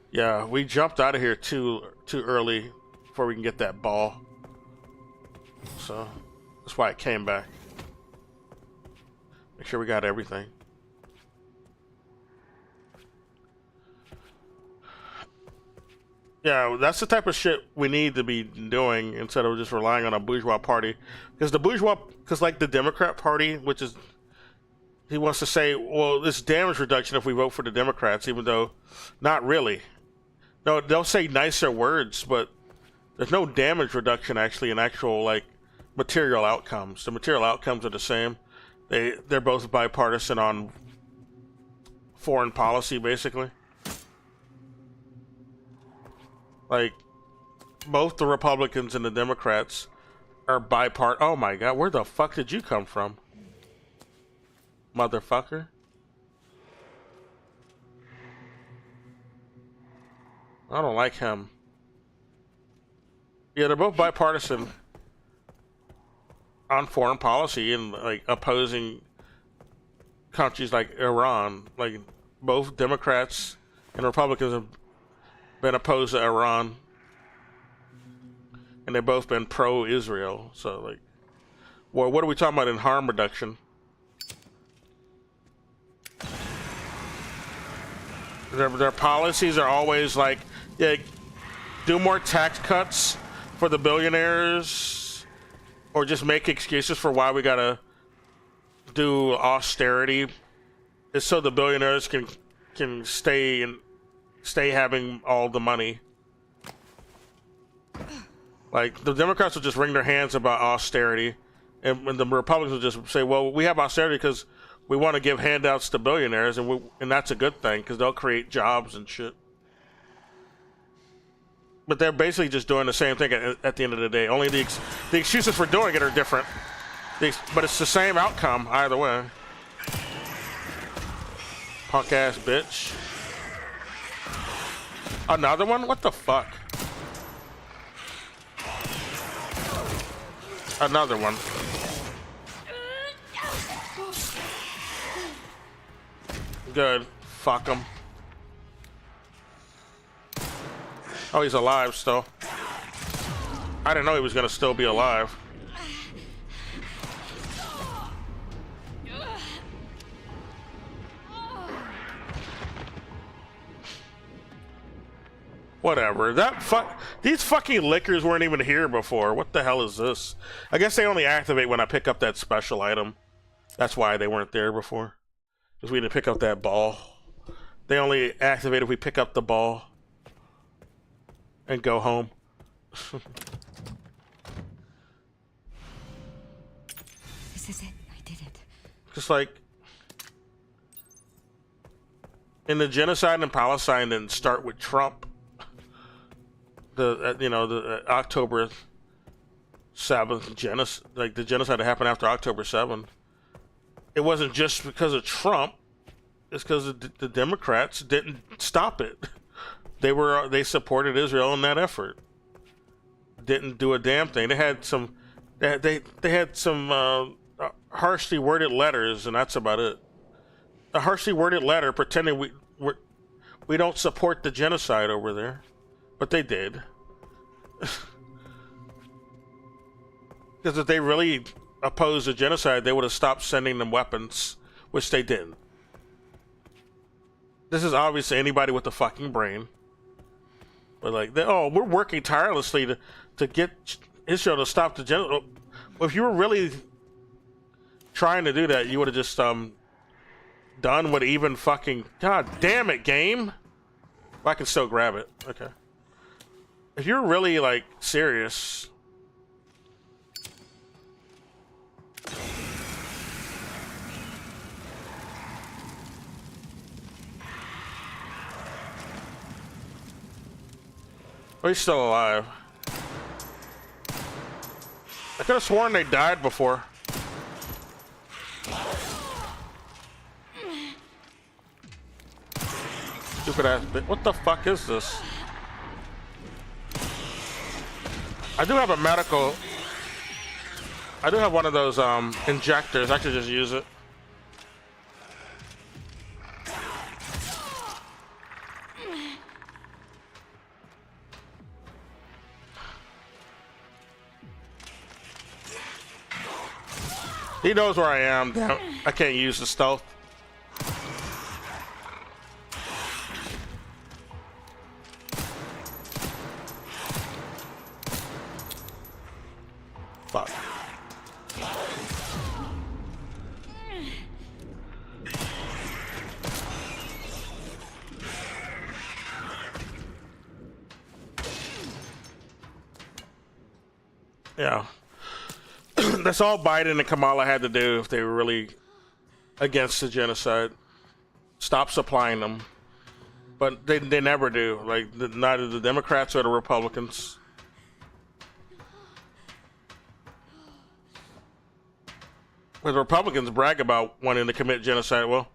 Yeah, we jumped out of here too early before we can get that ball. So that's why it came back. Make sure we got everything. Yeah, that's the type of shit we need to be doing instead of just relying on a bourgeois party. Because like the Democrat Party, which is, he wants to say, well, it's damage reduction if we vote for the Democrats, even though not really. No, they'll say nicer words, but there's no damage reduction actually in actual like material outcomes. The material outcomes are the same. They're both bipartisan on foreign policy, basically. Like, both the Republicans and the Democrats are bipartisan. Oh my god, where the fuck did you come from? Motherfucker. I don't like him. Yeah, they're both bipartisan on foreign policy and like opposing countries like Iran. Like, both Democrats and Republicans have been opposed to Iran, and they've both been pro-Israel. So, like, well, what are we talking about in harm reduction? Their policies are always like, yeah, do more tax cuts for the billionaires, or just make excuses for why we gotta do austerity. It's so the billionaires can stay having all the money. Like, the Democrats will just wring their hands about austerity, and the Republicans will just say, well, we have austerity because we want to give handouts to billionaires, and that's a good thing because they'll create jobs and shit. But they're basically just doing the same thing at the end of the day. Only the excuses for doing it are different. But it's the same outcome either way. Punk ass bitch. Another one? What the fuck? Another one. Good. Fuck him. Oh, he's alive still. I didn't know he was gonna still be alive. Whatever. These fucking lickers weren't even here before. What the hell is this? I guess they only activate when I pick up that special item. That's why they weren't there before. Because we didn't pick up that ball. They only activate if we pick up the ball and go home. This is it. I did it. Just like in the genocide in Palestine didn't start with Trump. The October 7th genocide, like the genocide that happened after October 7th. It wasn't just because of Trump. It's because the Democrats didn't stop it. They supported Israel in that effort. Didn't do a damn thing. They had some harshly worded letters, and that's about it. A harshly worded letter pretending we don't support the genocide over there, but they did. Because if they really opposed the genocide, they would have stopped sending them weapons, which they didn't. This is obviously anybody with a fucking brain. But like, we're working tirelessly to get Israel to stop the genocide. Well, if you were really trying to do that, you would have just done what even fucking... God damn it, game! Well, I can still grab it. Okay. If you're really, like, serious... Oh, he's still alive. I could have sworn they died before. Stupid ass bit. What the fuck is this? I do have a medical. I do have one of those injectors. I could just use it. He knows where I am. Damn, I can't use the stealth. Fuck. Yeah. That's all Biden and Kamala had to do if they were really against the genocide. Stop supplying them. But they never do. Like, neither the Democrats or the Republicans. Well, the Republicans brag about wanting to commit genocide. Well,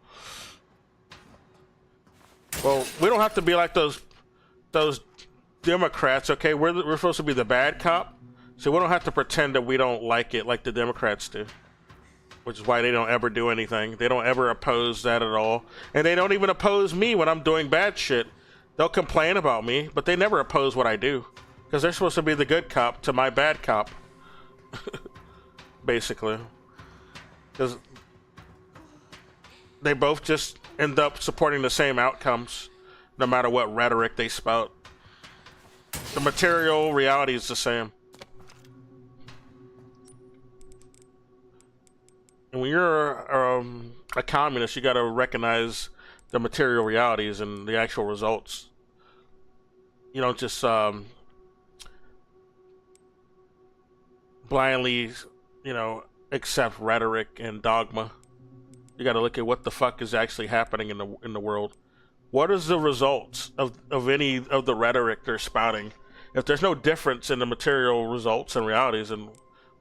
we don't have to be like those Democrats, okay? We're supposed to be the bad cop. So we don't have to pretend that we don't like it like the Democrats do. Which is why they don't ever do anything. They don't ever oppose that at all. And they don't even oppose me when I'm doing bad shit. They'll complain about me, but they never oppose what I do. Because they're supposed to be the good cop to my bad cop. Basically. Because they both just end up supporting the same outcomes. No matter what rhetoric they spout. The material reality is the same. When you're a communist, you got to recognize the material realities and the actual results. You don't just blindly, accept rhetoric and dogma. You got to look at what the fuck is actually happening in the world. What is the results of any of the rhetoric they're spouting? If there's no difference in the material results and realities, then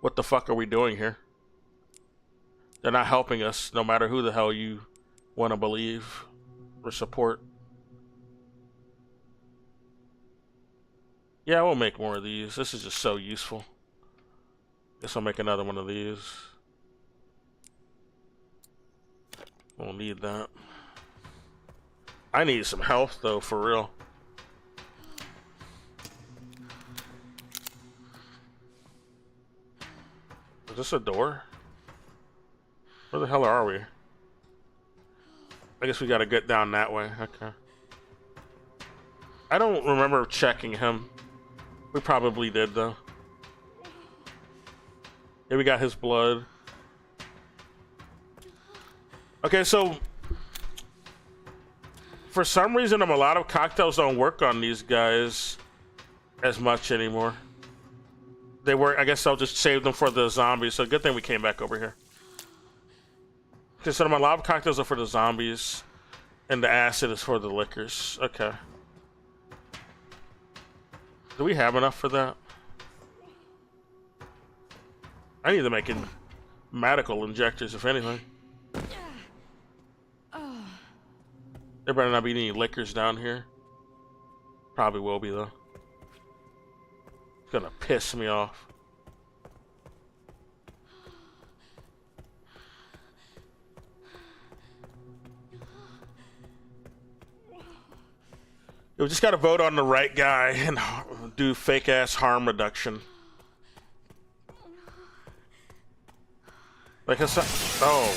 what the fuck are we doing here? They're not helping us, no matter who the hell you want to believe or support. Yeah, we'll make more of these. This is just so useful. Guess I'll make another one of these. We'll need that. I need some health, though, for real. Is this a door? Where the hell are we? I guess we gotta get down that way. Okay. I don't remember checking him. We probably did, though. Yeah, we got his blood. Okay, so for some reason, a lot of cocktails don't work on these guys as much anymore. They work. I guess I'll just save them for the zombies. So good thing we came back over here. Okay, so the lava cocktails are for the zombies, and the acid is for the liquors. Okay. Do we have enough for that? I need to make medical injectors, if anything. There better not be any liquors down here. Probably will be, though. It's gonna piss me off. We just gotta vote on the right guy and do fake-ass harm reduction. Like I said, oh,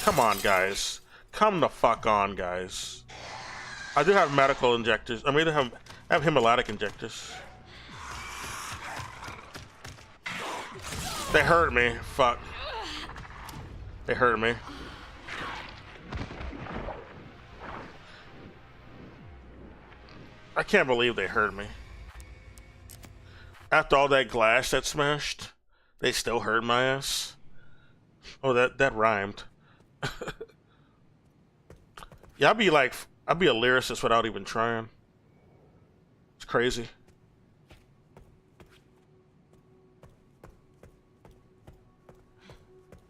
come on, guys. Come the fuck on, guys. I do have medical injectors. I mean, I have hemolytic injectors. They hurt me. Fuck. They hurt me. I can't believe they hurt me. After all that glass that smashed, they still hurt my ass. Oh, that rhymed. Yeah, I'd be a lyricist without even trying. It's crazy.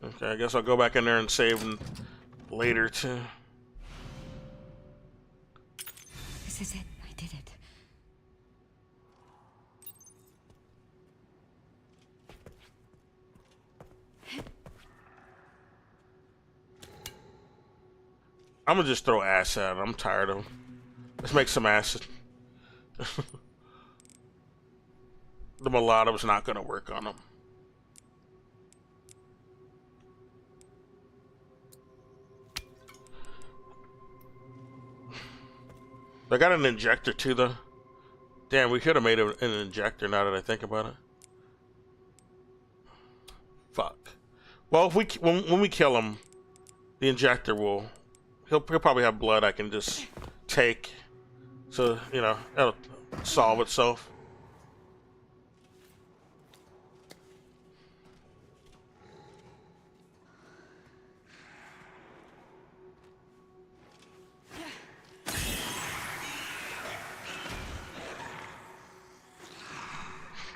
Okay, I guess I'll go back in there and save them later too. This is it. I did it. I'm gonna just throw acid at him. I'm tired of him. Let's make some acid. The mulatto's not gonna work on him. I got an injector too, though. Damn, we could have made an injector now that I think about it. Fuck. Well, if when we kill him, the injector will... He'll probably have blood I can just take. So, you know, that'll solve itself.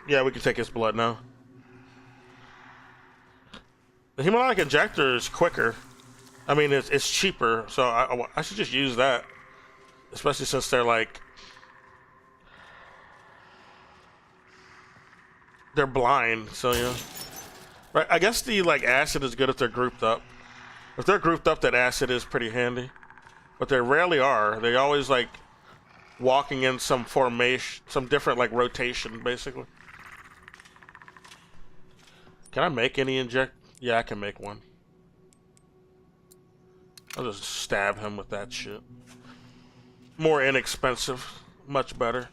Yeah, we can take his blood now. The hemodynamic injector is quicker. I mean, it's cheaper, so I should just use that. Especially since they're like... They're blind, so yeah. Right, I guess the like acid is good if they're grouped up. If they're grouped up, that acid is pretty handy. But they rarely are. They always like walking in some formation, some different like rotation, basically. Can I make any inject? Yeah, I can make one. I'll just stab him with that shit. More inexpensive. Much better.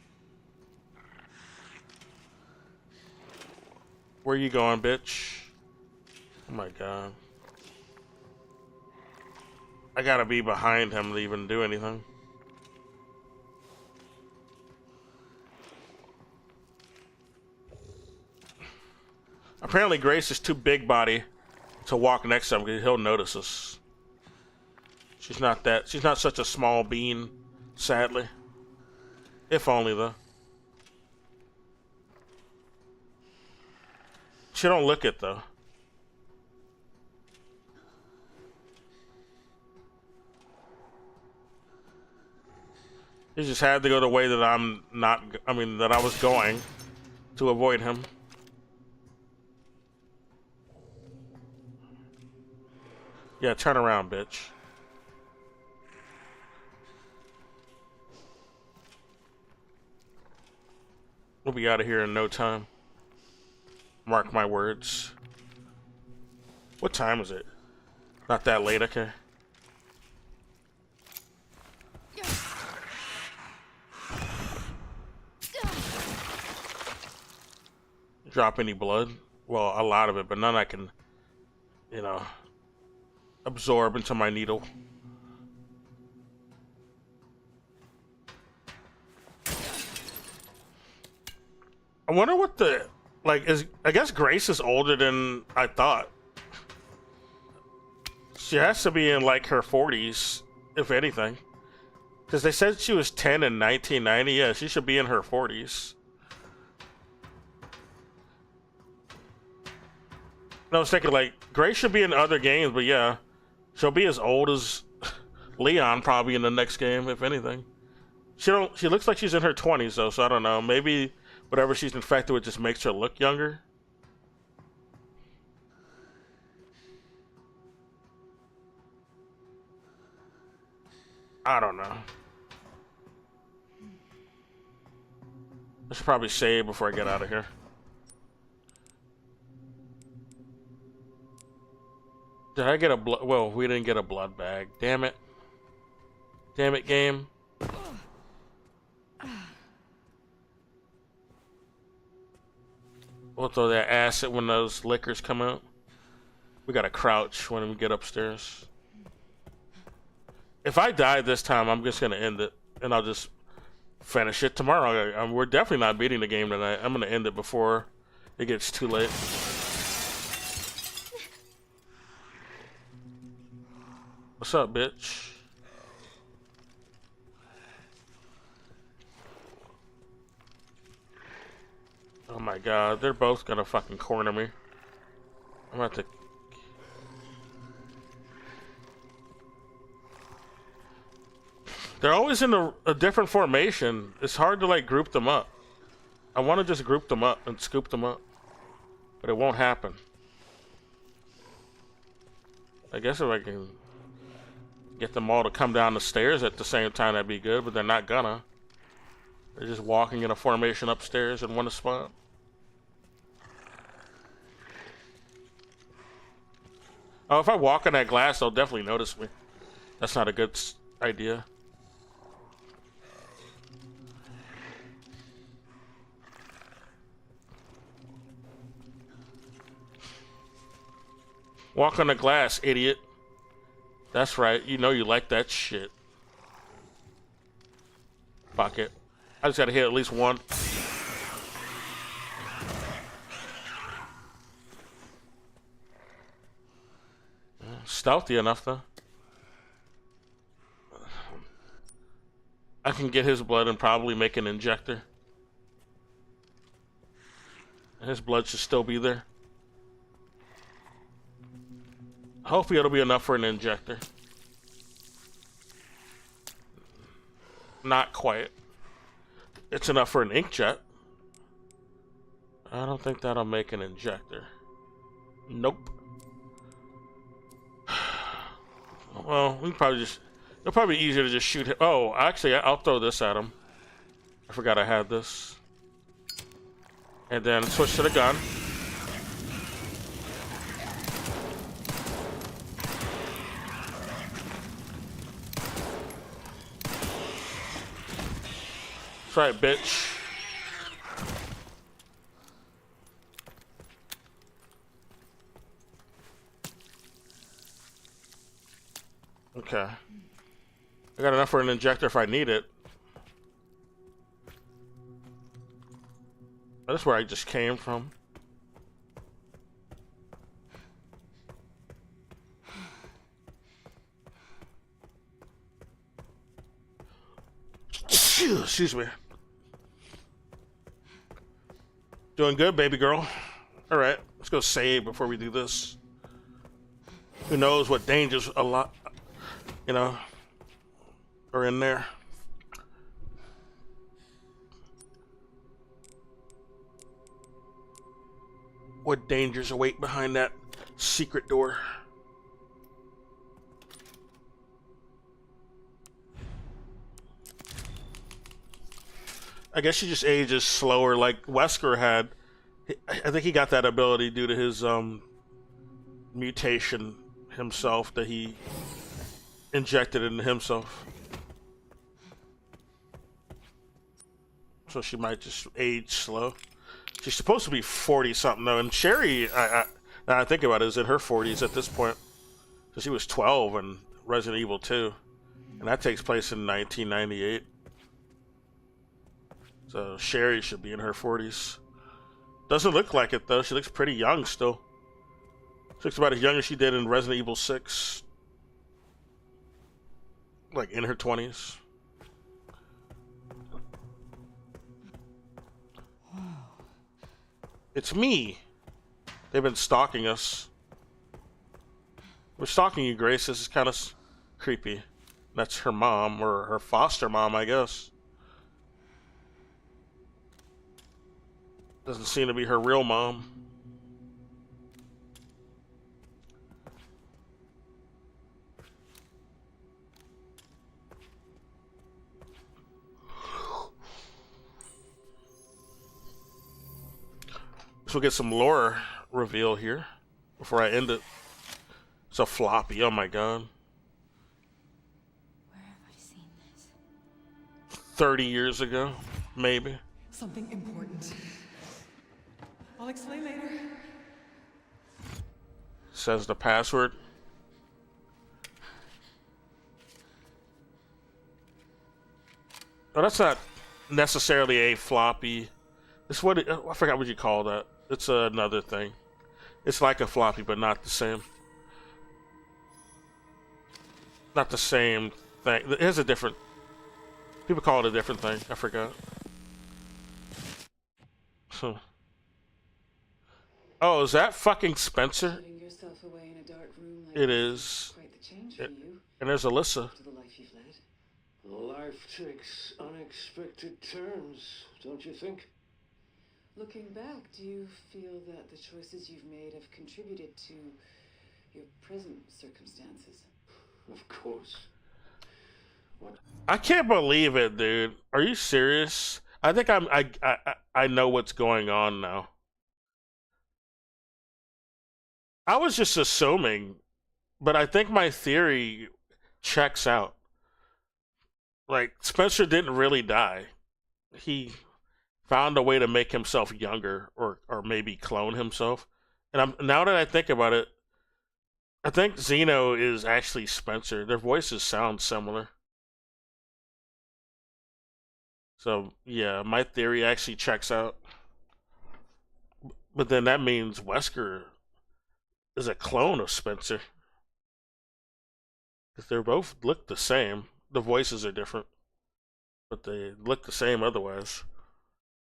Where you going, bitch? Oh my god. I gotta be behind him to even do anything. Apparently Grace is too big body to walk next to him because he'll notice us. She's not such a small bean, sadly. If only though. She don't look it though. He just had to go the way that that I was going to avoid him. Yeah, turn around, bitch. We'll be out of here in no time. Mark my words. What time is it? Not that late, okay. Drop any blood? Well, a lot of it, but none I can, you know, absorb into my needle. I wonder what the, like, is, I guess Grace is older than I thought. She has to be in, like, her 40s, if anything. Because they said she was 10 in 1990. Yeah, she should be in her 40s. No, I was thinking, like, Grace should be in other games, but yeah. She'll be as old as Leon probably in the next game, if anything. She looks like she's in her 20s, though, so I don't know. Maybe whatever she's infected with just makes her look younger. I don't know. I should probably save before I get out of here. Did I get a blood? Well, we didn't get a blood bag. Damn it. Damn it, game. We'll throw that acid when those liquors come out. We gotta crouch when we get upstairs. If I die this time, I'm just gonna end it. And I'll just finish it tomorrow. We're definitely not beating the game tonight. I'm gonna end it before it gets too late. What's up, bitch? Oh my god, they're both gonna fucking corner me. I'm about to... They're always in a different formation. It's hard to like group them up. I want to just group them up and scoop them up. But it won't happen. I guess if I can get them all to come down the stairs at the same time, that'd be good, but they're not gonna. They're just walking in a formation upstairs in one spot. Oh, if I walk on that glass, they'll definitely notice me. That's not a good idea. Walk on the glass, idiot. That's right. You know you like that shit. Fuck it. I just gotta hit at least one. Stealthy enough, though. I can get his blood and probably make an injector. His blood should still be there. Hopefully it'll be enough for an injector. Not quite. It's enough for an inkjet. I don't think that'll make an injector. Nope. Well, we can probably just... It'll probably be easier to just shoot him. Oh, actually, I'll throw this at him. I forgot I had this. And then switch to the gun. That's right, bitch. Okay. I got enough for an injector if I need it. That's where I just came from. Excuse me. Doing good, baby girl. All right, let's go save before we do this. Who knows what dangers a lot, you know, are in there. What dangers await behind that secret door? I guess she just ages slower like Wesker had. I think he got that ability due to his mutation himself that he injected into himself. So she might just age slow. She's supposed to be 40-something though, and Sherry, now I think about it, is in her 40s at this point. So she was 12 in Resident Evil 2, and that takes place in 1998. So Sherry should be in her 40s. Doesn't look like it though. She looks pretty young still. She looks about as young as she did in Resident Evil 6. Like in her 20s. It's me. They've been stalking us. We're stalking you, Grace. This is kind of creepy. That's her mom, or her foster mom, I guess. Doesn't seem to be her real mom. So we'll get some lore reveal here before I end it. It's a floppy, oh my god. Where have I seen this? 30 years ago, maybe. Something important. I'll explain later. Says the password. Oh, that's not necessarily a floppy. It's what I forgot what you call that. It's another thing. It's like a floppy, but not the same. Not the same thing. It has a different. People call it a different thing. I forgot. So. Oh, is that fucking Spencer? Putting yourself away in a dark room like It this is. quite the change for you And there's Alyssa. after the life you've led. Life takes unexpected turns, don't you think? Looking back, do you feel that the choices you've made have contributed to your present circumstances? Of course. I can't believe it, dude. Are you serious? I think I know what's going on now. I was just assuming, but I think my theory checks out. Like, Spencer didn't really die. He found a way to make himself younger, or maybe clone himself. And now that I think about it, I think Zeno is actually Spencer. Their voices sound similar. So, yeah, my theory actually checks out. But then that means Wesker is a clone of Spencer. Because they both look the same. The voices are different, but they look the same otherwise.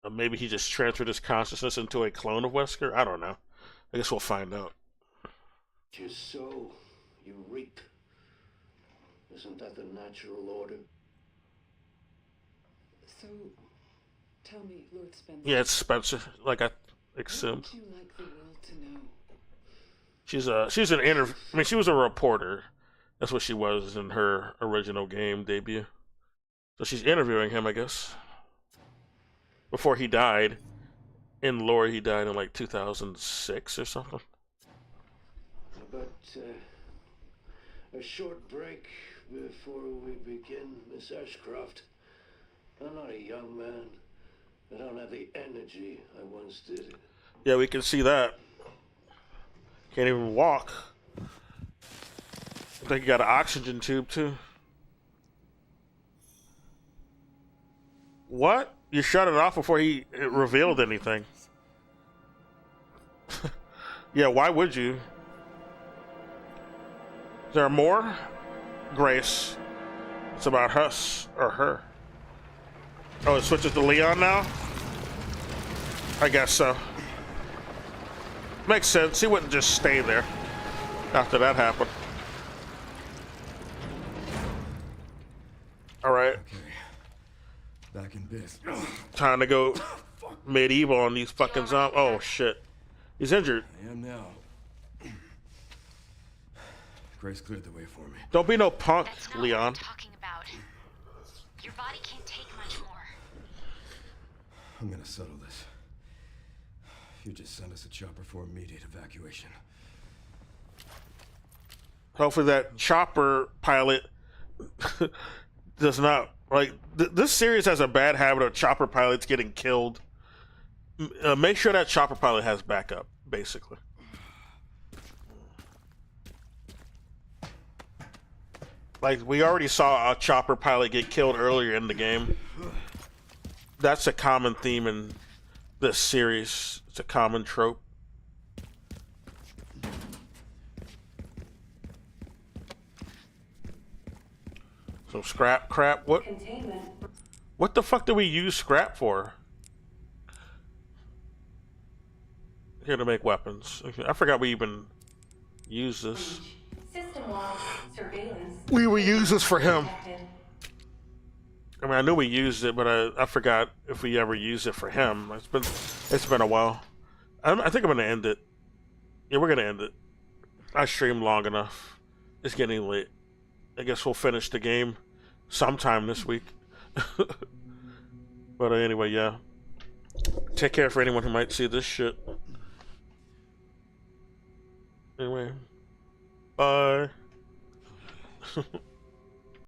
Maybe he just transferred his consciousness into a clone of Wesker? I don't know. I guess we'll find out. You sow, you reap. Isn't that the natural order? So, tell me, Lord Spencer. Yeah, it's Spencer, like I What assumed. would you like the world to know? She's an interview. I mean, she was a reporter. That's what she was in her original game debut. So she's interviewing him, I guess. Before he died. In lore, he died in like 2006 or something. But a short break before we begin, Miss Ashcroft. I'm not a young man. I don't have the energy I once did. Yeah, we can see that. Can't even walk. I think he got an oxygen tube too. What? You shut it off before he revealed anything. Yeah, why would you? Is there more? Grace. It's about us or her. Oh, it switches to Leon now? I guess so. Makes sense. He wouldn't just stay there after that happened. Alright. Okay. Back in biz. Time to go medieval on these fucking zombies. Oh, shit. He's injured. I am now. Grace cleared the way for me. Don't be no punk, That's not Leon. what I'm talking about. Your body can't take much more. I'm gonna settle this. You just send us a chopper for immediate evacuation. Hopefully that chopper pilot does not, like, this series has a bad habit of chopper pilots getting killed. Make sure that chopper pilot has backup, basically. Like, we already saw a chopper pilot get killed earlier in the game. That's a common theme in this series. It's a common trope. So scrap crap. Containment. What the fuck do we use scrap for? Here to make weapons. Okay, I forgot we even use this. System-wide surveillance. We will use this for him. detected. I mean, I knew we used it, but I forgot if we ever used it for him. It's been a while. I think I'm gonna end it. Yeah, we're gonna end it. I streamed long enough. It's getting late. I guess we'll finish the game sometime this week. But anyway, yeah. Take care for anyone who might see this shit. Anyway, bye.